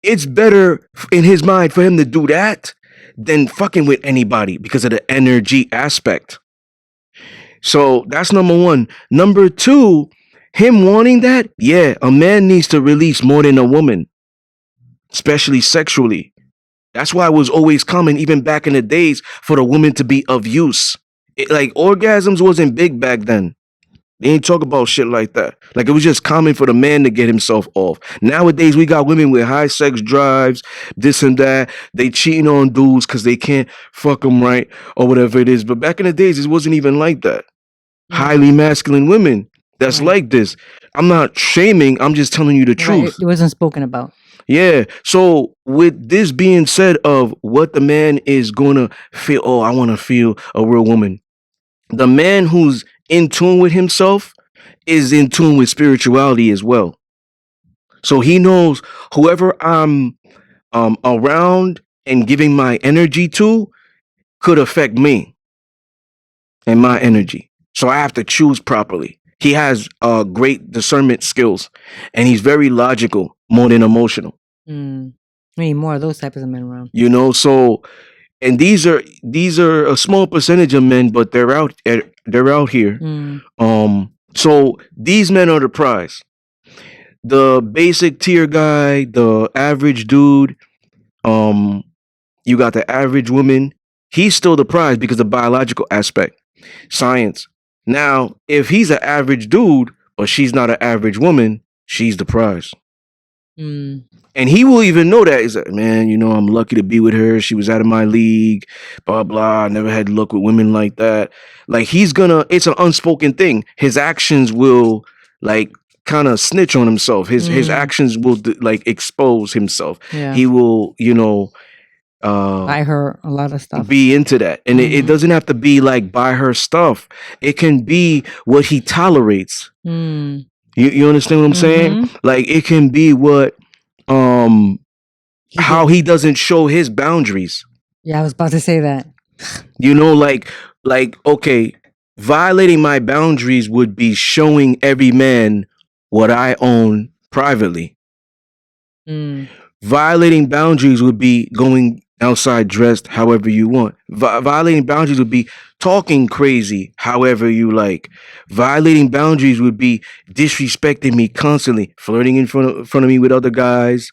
[SPEAKER 2] It's better in his mind for him to do that than fucking with anybody because of the energy aspect. So that's number one. Number two, him wanting that, yeah, a man needs to release more than a woman, especially sexually. That's why it was always common, even back in the days, for the woman to be of use. Like orgasms wasn't big back then. They ain't talk about shit like that. Like it was just common for the man to get himself off. Nowadays we got women with high sex drives, this and that. They cheating on dudes because they can't fuck them right or whatever it is. But back in the days, it wasn't even like that. Highly masculine women that's
[SPEAKER 1] Right.
[SPEAKER 2] like this. I'm not shaming. I'm just telling you the
[SPEAKER 1] Right.
[SPEAKER 2] truth.
[SPEAKER 1] It wasn't spoken about.
[SPEAKER 2] Yeah. So with this being said of what the man is gonna feel, oh, I want to feel a real woman. The man who's in tune with himself is in tune with spirituality as well. So he knows whoever I'm around and giving my energy to could affect me and my energy. So I have to choose properly. He has great discernment skills and he's very logical more than emotional.
[SPEAKER 1] Mm. We need more of those types of men around.
[SPEAKER 2] You know, so and these are a small percentage of men, but they're out here. So these men are the prize. The basic tier guy, the average dude, you got the average woman. He's still the prize because of biological aspect, science. Now, if he's an average dude, but she's not an average woman, she's the prize. And he will even know that. He's like, man, you know, I'm lucky to be with her. She was out of my league, blah, blah. I never had luck with women like that. Like, it's an unspoken thing. His actions will, like, kind of snitch on himself. His actions will, like, expose himself.
[SPEAKER 1] Yeah.
[SPEAKER 2] He will, you know,
[SPEAKER 1] buy her a lot of stuff.
[SPEAKER 2] Be into that. And it doesn't have to be, like, buy her stuff. It can be what he tolerates. You understand what I'm saying? Like it can be what how he doesn't show his boundaries.
[SPEAKER 1] Yeah, I was about to say that.
[SPEAKER 2] You know, like okay, violating my boundaries would be showing every man what I own privately. Violating boundaries would be going outside dressed however you want. Violating boundaries would be talking crazy however you like. Violating boundaries would be disrespecting me constantly, flirting in front of me with other guys.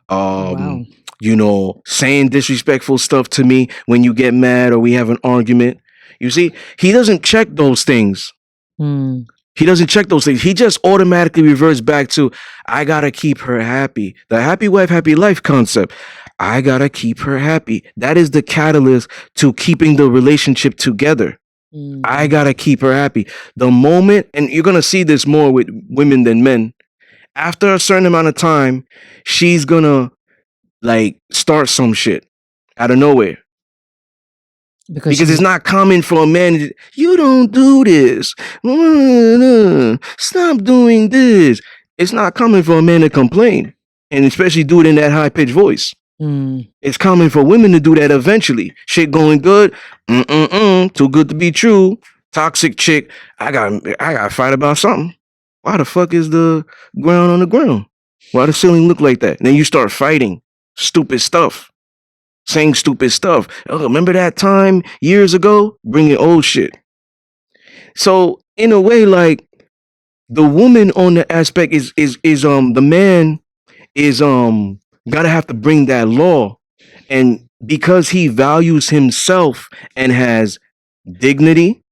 [SPEAKER 2] You know, saying disrespectful stuff to me when you get mad or we have an argument. You see, he doesn't check those things. He doesn't check those things. He just automatically reverts back to, I gotta keep her happy. The happy wife, happy life concept. I gotta keep her happy. That is the catalyst to keeping the relationship together. I gotta keep her happy. The moment, and you're gonna see this more with women than men, after a certain amount of time, she's gonna like start some shit out of nowhere. Because it's not common for a man. You don't do this. Stop doing this. It's not common for a man to complain, and especially do it in that high pitched voice. It's common for women to do that eventually. Shit going good. Too good to be true. Toxic chick. I got fight about something. Why the fuck is the ground on the ground? Why the ceiling look like that? And then you start fighting. Stupid stuff. Saying stupid stuff. Oh, remember that time years ago? Bringing old shit. So in a way, like the woman on the aspect is the man is gotta have to bring that law, and because he values himself and has dignity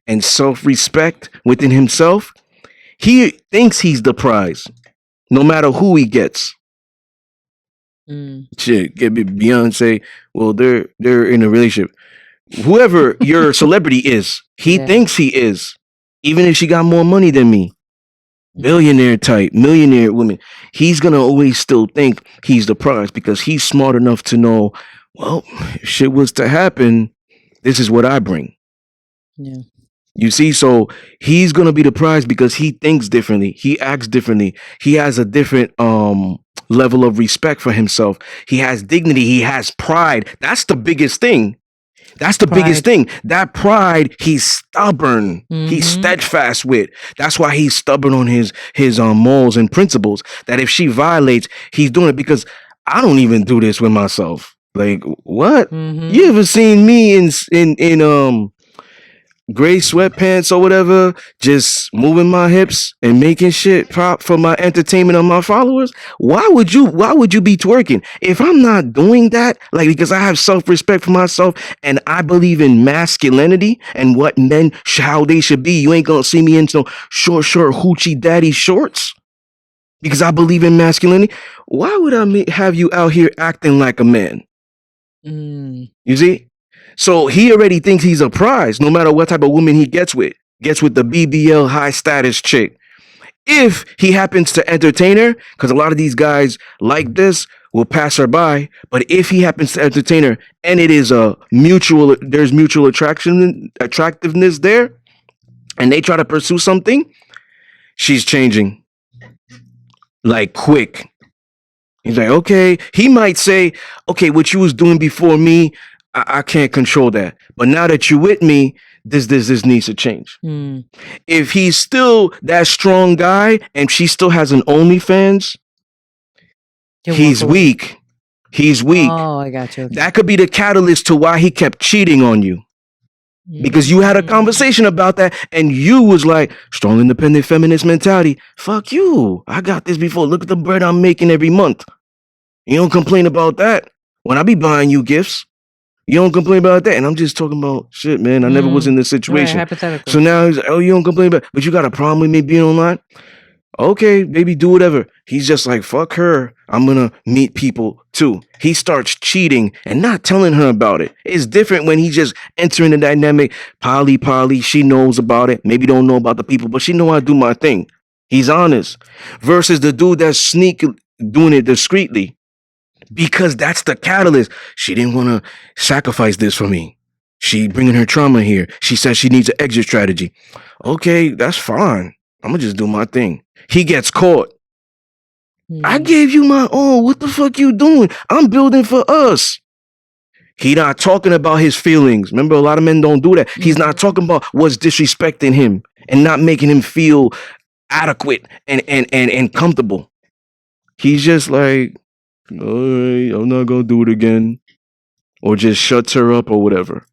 [SPEAKER 2] and self-respect within himself, he thinks he's the prize, no matter who he gets. Shit, get Beyonce. Well, they're in a relationship. Whoever your celebrity is, he thinks he is, even if she got more money than me. Billionaire type, millionaire woman. He's gonna always still think he's the prize because he's smart enough to know, well, if shit was to happen, this is what I bring.
[SPEAKER 1] Yeah.
[SPEAKER 2] You see, so he's gonna be the prize because he thinks differently, he acts differently, he has a different level of respect for himself, he has dignity, he has pride. That's the biggest thing. That's the biggest
[SPEAKER 1] Pride.
[SPEAKER 2] thing. That pride, he's stubborn. He's
[SPEAKER 1] Mm-hmm.
[SPEAKER 2] steadfast with. That's why he's stubborn on his morals and principles. That if she violates, he's doing it because I don't even do this with myself. Like what?
[SPEAKER 1] Mm-hmm.
[SPEAKER 2] You ever seen me in gray sweatpants or whatever, just moving my hips and making shit pop for my entertainment of my followers? Why would you be twerking? If I'm not doing that, like because I have self-respect for myself and I believe in masculinity and what men how they should be, you ain't gonna see me in some short hoochie daddy shorts. Because I believe in masculinity. Why would have you out here acting like a man?
[SPEAKER 1] Mm.
[SPEAKER 2] You see? So he already thinks he's a prize, no matter what type of woman he gets with. Gets with the BBL high status chick. If he happens to entertain her, because a lot of these guys like this will pass her by. But if he happens to entertain her and it is there's mutual attractiveness there, and they try to pursue something, she's changing like quick. He's like, okay. He might say, okay, what you was doing before me, I can't control that. But now that you're with me, this needs to change.
[SPEAKER 1] Mm.
[SPEAKER 2] If he's still that strong guy and she still has an OnlyFans, he's weak. He's weak.
[SPEAKER 1] Oh, I got you. Okay.
[SPEAKER 2] That could be the catalyst to why he kept cheating on you. Because you had a conversation about that and you was like, strong, independent, feminist mentality. Fuck you. I got this before. Look at the bread I'm making every month. You don't complain about that. When I be buying you gifts, you don't complain about that. And I'm just talking about shit, man. I never was in this situation.
[SPEAKER 1] Right, hypothetical.
[SPEAKER 2] So now he's like, oh, you don't complain about, but you got a problem with me being online? Okay, baby, do whatever. He's just like, fuck her. I'm gonna meet people too. He starts cheating and not telling her about it. It's different when he just entering the dynamic. Polly, she knows about it. Maybe don't know about the people, but she know I do my thing. He's honest. Versus the dude that's doing it discreetly. Because that's the catalyst. She didn't want to sacrifice this for me. She bringing her trauma here. She says she needs an exit strategy. Okay, that's fine. I'm gonna just do my thing. He gets caught. I gave you my all. What the fuck you doing? I'm building for us. He not talking about his feelings. Remember, a lot of men don't do that. He's not talking about what's disrespecting him and not making him feel adequate and comfortable. He's just like, all right, I'm not gonna do it again, or just shuts her up or whatever.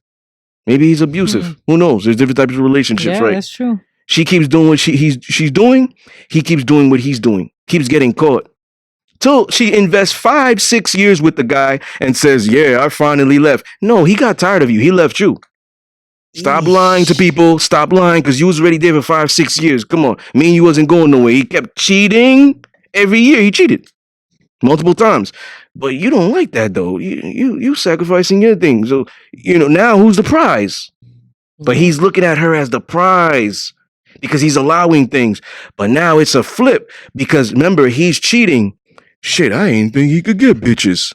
[SPEAKER 2] Maybe he's abusive. Who knows? There's different types of relationships, right?
[SPEAKER 1] That's true.
[SPEAKER 2] She keeps doing what she's doing. He keeps doing what he's doing. Keeps getting caught. Till she invests 5-6 years with the guy and says, "Yeah, I finally left." No, he got tired of you. He left you. Stop lying to people. Stop lying because you was already there for 5-6 years. Come on, me and you wasn't going nowhere. He kept cheating every year. He cheated multiple times, but you don't like that though. You sacrificing your things. So now who's the prize? But he's looking at her as the prize because he's allowing things. But now it's a flip because remember he's cheating. Shit, I ain't think he could get bitches.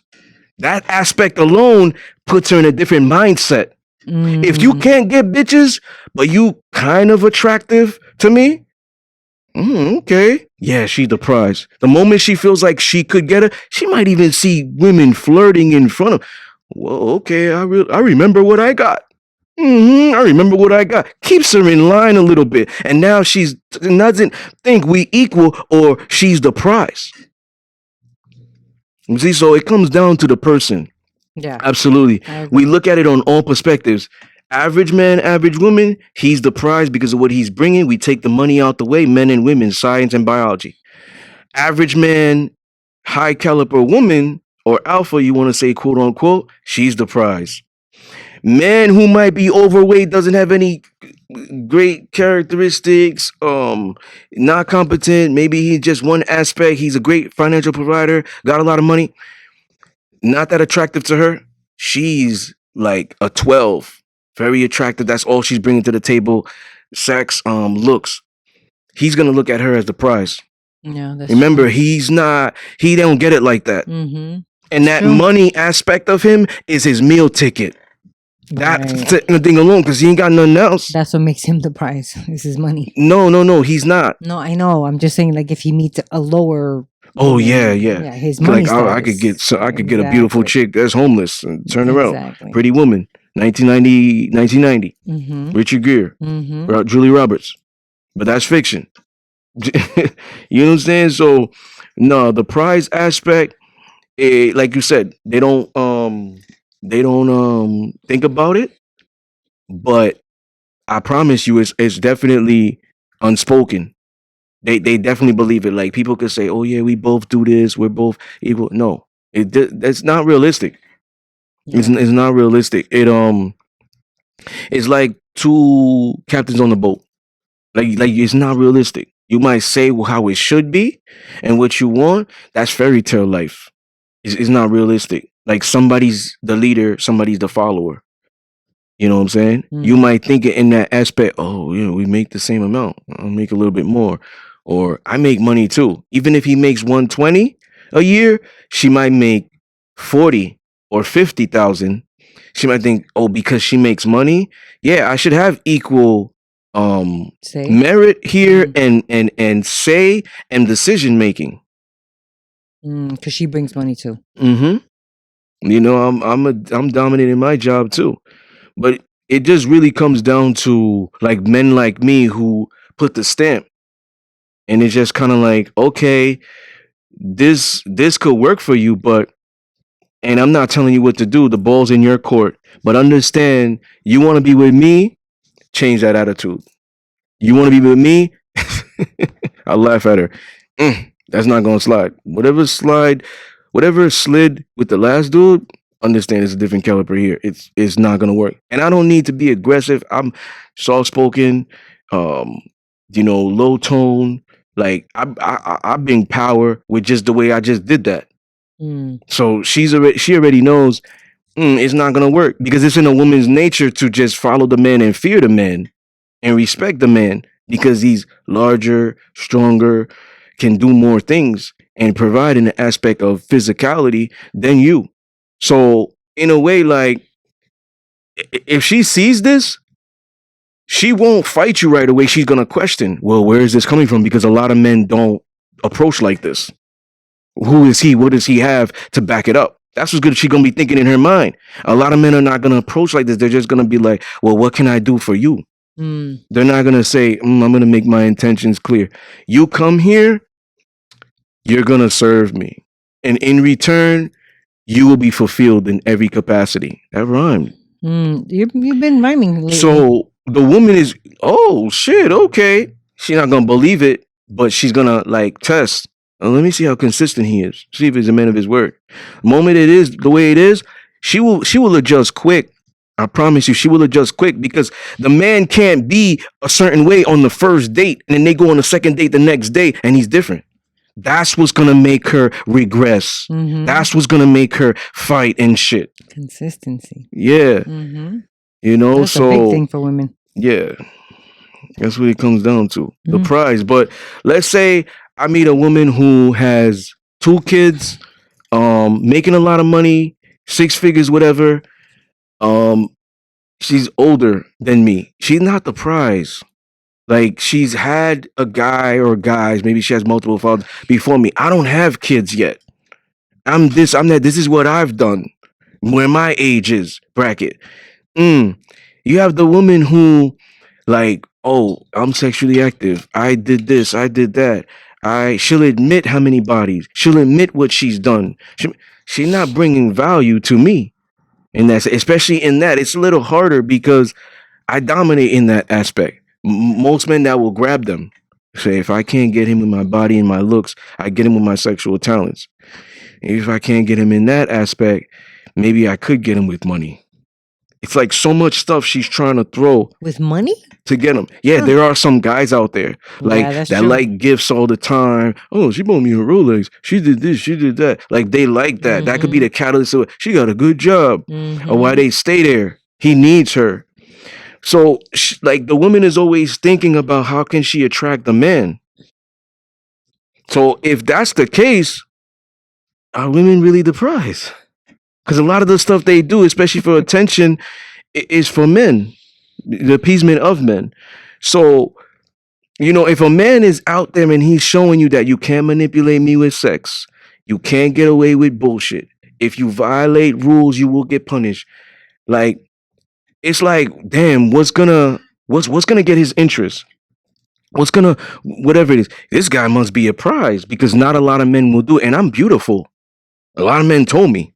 [SPEAKER 2] That aspect alone puts her in a different mindset. If you can't get bitches, but you kind of attractive to me, okay. Yeah, she's the prize. The moment she feels like she could get her, she might even see women flirting in front of. Well, okay, I remember what I got. I remember what I got. Keeps her in line a little bit. And now she doesn't think we equal or she's the prize. You see, so it comes down to the person.
[SPEAKER 1] Yeah.
[SPEAKER 2] Absolutely. We look at it on all perspectives. Average man, average woman, he's the prize because of what he's bringing. We take the money out the way, men and women, science and biology. Average man, high caliber woman, or alpha, you want to say, quote unquote, she's the prize. Man who might be overweight, doesn't have any great characteristics, not competent, maybe he's just one aspect, he's a great financial provider, got a lot of money, not that attractive to her, she's like a 12, very attractive, that's all she's bringing to the table, sex, looks. He's gonna look at her as the prize.
[SPEAKER 1] Yeah, that's
[SPEAKER 2] Remember,
[SPEAKER 1] true.
[SPEAKER 2] he don't get it like that. And that money aspect of him is his meal ticket. That's the thing alone, because he ain't got nothing else.
[SPEAKER 1] That's what makes him the prize. Is his money.
[SPEAKER 2] No, he's not.
[SPEAKER 1] No, I know. I'm just saying, like, if he meets a lower.
[SPEAKER 2] Oh yeah.
[SPEAKER 1] His money.
[SPEAKER 2] Like I could get a beautiful chick that's homeless and turn her out, pretty woman. 1990,
[SPEAKER 1] Mm-hmm.
[SPEAKER 2] Richard Gere,
[SPEAKER 1] Mm-hmm.
[SPEAKER 2] Julie Roberts. But that's fiction. You know what I'm saying? So no, the prize aspect, like you said, they don't think about it, but I promise you it's definitely unspoken. They definitely believe it. Like people could say, "Oh yeah, we both do this. We're both equal." No, that's not realistic.
[SPEAKER 1] Yeah.
[SPEAKER 2] It's not realistic. It's like two captains on the boat. Like it's not realistic. You might say how it should be and what you want. That's fairy tale life. It's not realistic. Like somebody's the leader, somebody's the follower. You know what I'm saying? You
[SPEAKER 1] Mm.
[SPEAKER 2] might think it in that aspect, oh, we make the same amount. I'll make a little bit more. Or I make money too. Even if he makes 120 a year, she might make 40 or 50,000. She might think, oh, because she makes money, yeah, I should have equal
[SPEAKER 1] Say.
[SPEAKER 2] merit here
[SPEAKER 1] Mm.
[SPEAKER 2] and say and decision making.
[SPEAKER 1] Because she brings money too.
[SPEAKER 2] Mm-hmm. I'm dominating my job too. But it just really comes down to like men like me who put the stamp, and it's just kind of like, okay, this could work for you, but and I'm not telling you what to do. The ball's in your court. But understand, you want to be with me, change that attitude. You want to be with me, I laugh at her. That's not gonna slide. Whatever slid with the last dude, understand it's a different caliber here. It's not gonna work. And I don't need to be aggressive. I'm soft spoken, um, low tone. Like I bring power with just the way I just did that.
[SPEAKER 1] Mm.
[SPEAKER 2] So she already knows it's not gonna work because it's in a woman's nature to just follow the man and fear the man and respect the man because he's larger, stronger, can do more things and provide an aspect of physicality than you. So, in a way, like, if she sees this, she won't fight you right away. She's going to question, well, where is this coming from? Because a lot of men don't approach like this. Who is he? What does he have to back it up? That's what's good. She's going to be thinking in her mind. A lot of men are not going to approach like this. They're just going to be like, well, what can I do for you?
[SPEAKER 1] Mm.
[SPEAKER 2] They're not going to say, I'm going to make my intentions clear. You come here, you're going to serve me. And in return, you will be fulfilled in every capacity. That rhymed.
[SPEAKER 1] You've been rhyming lately.
[SPEAKER 2] So the woman is, oh shit, okay. She's not going to believe it, but she's going to like test. Let me see how consistent he is. See if he's a man of his word. The moment it is the way it is, she will adjust quick. I promise you, she will adjust quick because the man can't be a certain way on the first date and then they go on the second date the next day and he's different. That's what's gonna make her regress.
[SPEAKER 1] Mm-hmm.
[SPEAKER 2] That's what's gonna make her fight and shit.
[SPEAKER 1] Consistency.
[SPEAKER 2] Yeah.
[SPEAKER 1] Mm-hmm.
[SPEAKER 2] That's
[SPEAKER 1] a big thing for women.
[SPEAKER 2] Yeah. That's what it comes down to. The
[SPEAKER 1] Mhm.
[SPEAKER 2] prize. But let's say I meet a woman who has 2 kids, making a lot of money, 6 figures, whatever. Um, she's older than me. She's not the prize. Like she's had a guy or guys, maybe she has multiple fathers before me. I don't have kids yet. I'm this, I'm that. This is what I've done. Where my age is bracket. You have the woman who, like, oh, I'm sexually active. I did this. I did that. She'll admit how many bodies. She'll admit what she's done. She's not bringing value to me, and that's especially in that. It's a little harder because I dominate in that aspect. Most men that will grab them say, if I can't get him with my body and my looks, I get him with my sexual talents. If I can't get him in that aspect, maybe I could get him with money. It's like so much stuff she's trying to throw
[SPEAKER 1] with money
[SPEAKER 2] to get him. Yeah, there are some guys out there like
[SPEAKER 1] that's
[SPEAKER 2] that
[SPEAKER 1] true.
[SPEAKER 2] like gifts all the time. Oh, she bought me a Rolex. She did this. She did that. Like they like that. That could be the catalyst of it. She got a good job, or why they stay there. He needs her. So like the woman is always thinking about how can she attract the man. So if that's the case, are women really the prize? Because a lot of the stuff they do, especially for attention, is for men, the appeasement of men. So, if a man is out there and he's showing you that you can't manipulate me with sex, you can't get away with bullshit. If you violate rules, you will get punished. Like, it's like, damn, what's gonna get his interest? What's gonna whatever it is? This guy must be a prize because not a lot of men will do it, and I'm beautiful. A lot of men told me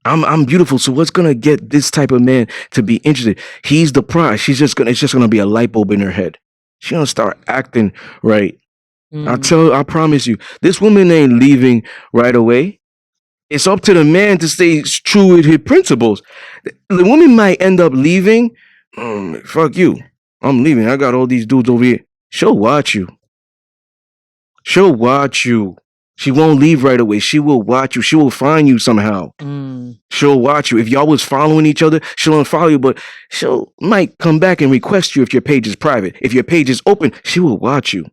[SPEAKER 2] I'm beautiful. So what's gonna get this type of man to be interested? He's the prize. It's just gonna be a light bulb in her head. She's gonna start acting right.
[SPEAKER 1] Mm.
[SPEAKER 2] I promise you, this woman ain't leaving right away. It's up to the man to stay true with his principles. The woman might end up leaving. Fuck you. I'm leaving. I got all these dudes over here. She'll watch you. She'll watch you. She won't leave right away. She will watch you. She will find you somehow.
[SPEAKER 1] Mm.
[SPEAKER 2] She'll watch you. If y'all was following each other, she'll unfollow you, but she'll might come back and request you if your page is private. If your page is open, she will watch you.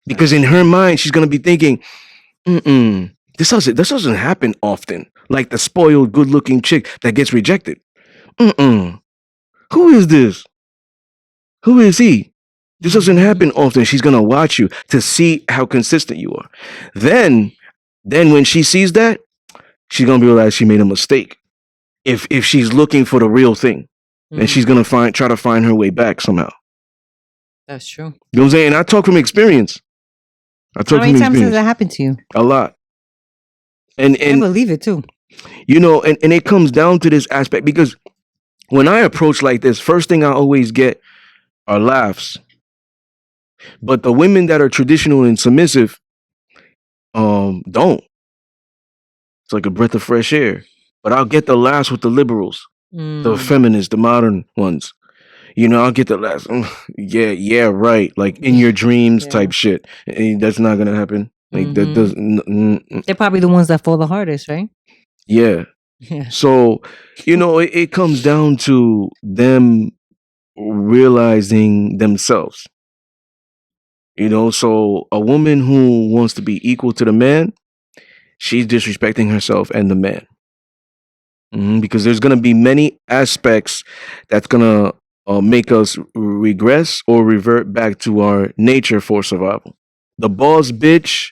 [SPEAKER 2] Because in her mind, she's gonna be thinking, this doesn't happen often. Like the spoiled, good-looking chick that gets rejected. Who is this? Who is he? This doesn't happen often. She's gonna watch you to see how consistent you are. Then, when she sees that, she's gonna realize she made a mistake. If she's looking for the real thing, and she's gonna try to find her way back somehow.
[SPEAKER 1] That's true.
[SPEAKER 2] You know what I'm saying? I talk from experience.
[SPEAKER 1] How many times has that happened to you?
[SPEAKER 2] A lot.
[SPEAKER 1] I believe it too.
[SPEAKER 2] You know, and it comes down to this aspect because when I approach like this, first thing I always get are laughs. But the women that are traditional and submissive, don't. It's like a breath of fresh air. But I'll get the laughs with the liberals, the feminists, the modern ones. You know, I'll get the laughs. Yeah, right. Like in your dreams type shit. That's not gonna happen. Like that doesn't.
[SPEAKER 1] They're probably the ones that fall the hardest, right?
[SPEAKER 2] Yeah.
[SPEAKER 1] Yeah.
[SPEAKER 2] So, you know, it comes down to them realizing themselves. You know, so a woman who wants to be equal to the man, she's disrespecting herself and the man. Because there's going to be many aspects that's going to make us regress or revert back to our nature for survival. The boss bitch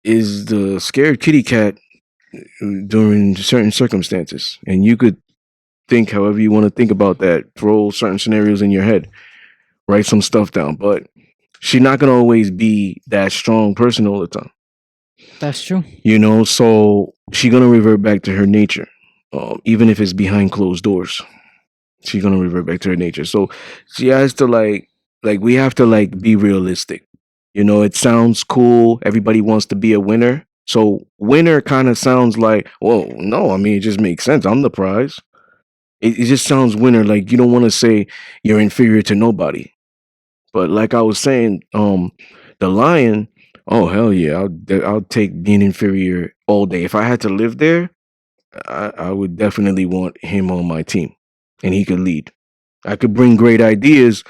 [SPEAKER 2] is the scared kitty cat during certain circumstances. And you could think however you want to think about that, throw certain scenarios in your head, write some stuff down. But she's not going to always be that strong person all the time.
[SPEAKER 1] That's true.
[SPEAKER 2] You know, so she's going to revert back to her nature. Even if it's behind closed doors, she's gonna revert back to her nature. So she has to like we have to like be realistic. You know, it sounds cool. Everybody wants to be a winner. So winner kind of sounds like, well, no, I mean it just makes sense. I'm the prize. It just sounds winner. Like you don't want to say you're inferior to nobody. But like I was saying, the lion. Oh hell yeah, I'll take being inferior all day. If I had to live there, I would definitely want him on my team and he could lead. I could bring great ideas,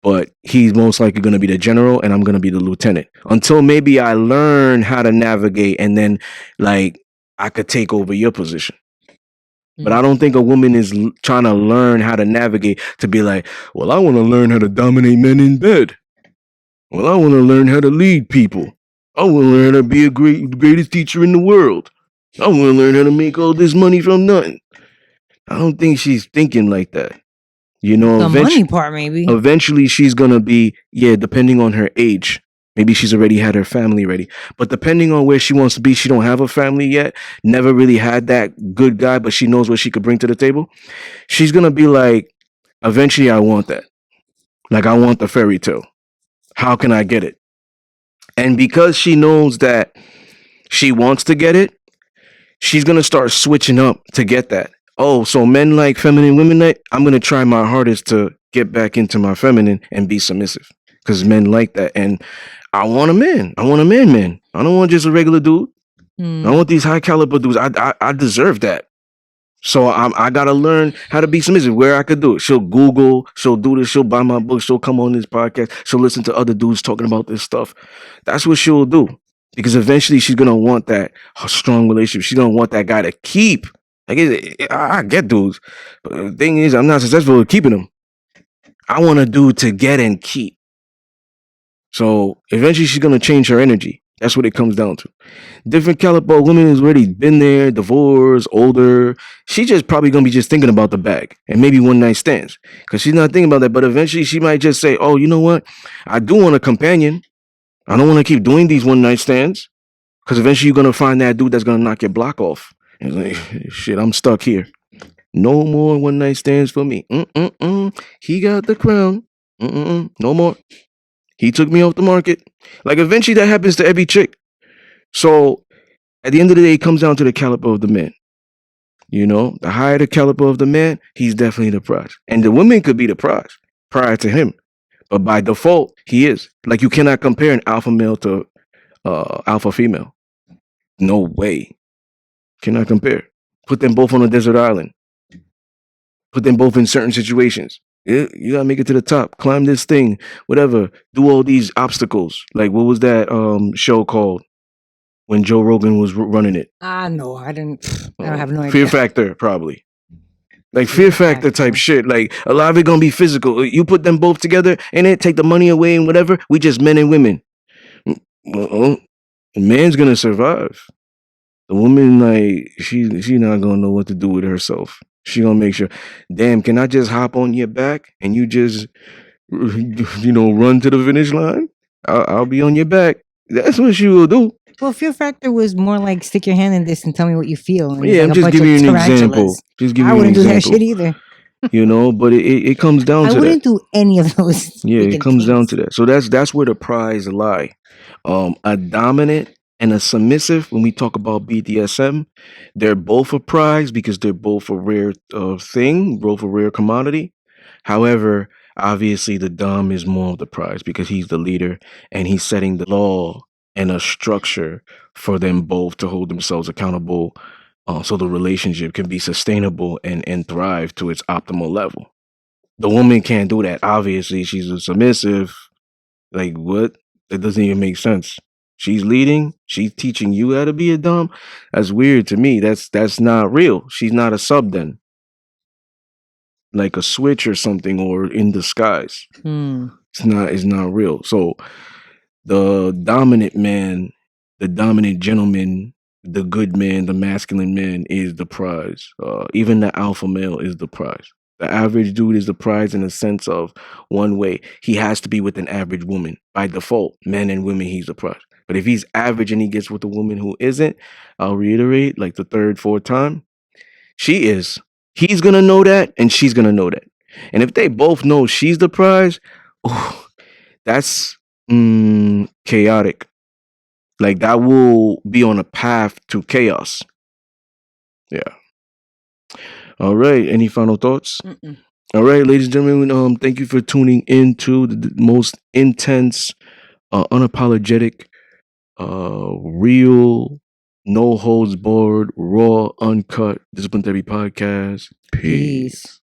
[SPEAKER 2] but he's most likely going to be the general and I'm going to be the lieutenant until maybe I learn how to navigate and then like I could take over your position. But I don't think a woman is trying to learn how to navigate to be like, well, I want to learn how to dominate men in bed. Well, I want to learn how to lead people. I want to learn how to be greatest teacher in the world. I want to learn how to make all this money from nothing. I don't think she's thinking like that. You know,
[SPEAKER 1] the money part maybe.
[SPEAKER 2] Eventually, she's gonna be depending on her age. Maybe she's already had her family ready, but depending on where she wants to be, she don't have a family yet. Never really had that good guy, but she knows what she could bring to the table. She's gonna be like, eventually, I want that. Like I want the fairy tale. How can I get it? And because she knows that she wants to get it, she's gonna start switching up to get that. Oh, so men like feminine, women like. I'm gonna try my hardest to get back into my feminine and be submissive because men like that. And I want a man. I want a man. I don't want just a regular dude. I want these high caliber dudes. I deserve that. So I gotta learn how to be submissive. Where I could do it. She'll Google. She'll do this. She'll buy my book. She'll come on this podcast. She'll listen to other dudes talking about this stuff. That's what she'll do. Because eventually she's gonna want that strong relationship. She's gonna want that guy to keep. I get dudes, but the thing is, I'm not successful at keeping them. I want a dude to get and keep. So eventually she's gonna change her energy. That's what it comes down to. Different caliber woman has already been there, divorced, older. She just probably gonna be just thinking about the bag and maybe one night stands because she's not thinking about that. But eventually, she might just say, "Oh, you know what? I do want a companion. I don't want to keep doing these one night stands because eventually you're gonna find that dude that's gonna knock your block off." And it's like, shit, I'm stuck here. No more one night stands for me. Mm-mm-mm. He got the crown. Mm-mm-mm. No more. He took me off the market. Like eventually that happens to every chick. So at the end of the day, it comes down to the caliber of the man. You know, the higher the caliber of the man, he's definitely the prize. And the woman could be the prize prior to him. But by default, he is. Like you cannot compare an alpha male to alpha female. No way. Cannot compare. Put them both on a desert island. Put them both in certain situations. Yeah, you gotta make it to the top. Climb this thing, whatever. Do all these obstacles. Like what was that show called when Joe Rogan was running it?
[SPEAKER 1] Ah, no, I didn't. I don't have no
[SPEAKER 2] Fear
[SPEAKER 1] idea.
[SPEAKER 2] Factor, probably. Like
[SPEAKER 1] Fear
[SPEAKER 2] Fear Factor type
[SPEAKER 1] Factor.
[SPEAKER 2] shit. Like a lot of it gonna be physical. You put them both together and it take the money away and whatever. We just men and women. Well, the man's gonna survive. The woman, like she not gonna know what to do with herself. She gonna make sure. Damn, can I just hop on your back and you just run to the finish line? I'll be on your back. That's what she will do.
[SPEAKER 1] Well, Fear Factor was more like stick your hand in this and tell me what you feel. And there's
[SPEAKER 2] Yeah,
[SPEAKER 1] like
[SPEAKER 2] I'm
[SPEAKER 1] a
[SPEAKER 2] just
[SPEAKER 1] bunch
[SPEAKER 2] giving
[SPEAKER 1] of
[SPEAKER 2] you an
[SPEAKER 1] tarantulas.
[SPEAKER 2] example. Just
[SPEAKER 1] I
[SPEAKER 2] giving you an
[SPEAKER 1] wouldn't do that
[SPEAKER 2] example.
[SPEAKER 1] shit either.
[SPEAKER 2] But it comes down
[SPEAKER 1] I
[SPEAKER 2] to that.
[SPEAKER 1] wouldn't do any of those.
[SPEAKER 2] Yeah, it
[SPEAKER 1] freaking
[SPEAKER 2] comes down
[SPEAKER 1] things.
[SPEAKER 2] to that. So that's where the prize lie. A dominant and a submissive. When we talk about BDSM, they're both a prize because they're both a rare thing, both a rare commodity. However, obviously the dom is more of the prize because he's the leader and he's setting the law and a structure for them both to hold themselves accountable, so the relationship can be sustainable and thrive to its optimal level. The woman can't do that. Obviously, she's a submissive. Like what? That doesn't even make sense. She's leading. She's teaching you how to be a dom. That's weird to me. That's not real. She's not a sub then, like a switch or something, or in disguise.
[SPEAKER 1] Hmm.
[SPEAKER 2] It's not real. So the dominant man, the dominant gentleman, the good man, the masculine man is the prize. Even the alpha male is the prize. The average dude is the prize in the sense of one way. He has to be with an average woman. By default, men and women, he's the prize. But if he's average and he gets with a woman who isn't, I'll reiterate like the third, fourth time, she is. He's gonna know that and she's gonna know that. And if they both know she's the prize, oh, that's chaotic. Like that will be on a path to chaos. Yeah. All right. Any final thoughts?
[SPEAKER 1] Mm-mm.
[SPEAKER 2] All right, ladies and gentlemen. Thank you for tuning into the most intense, unapologetic, real, no holds barred, raw, uncut discipline therapy podcast. Peace.
[SPEAKER 1] Peace.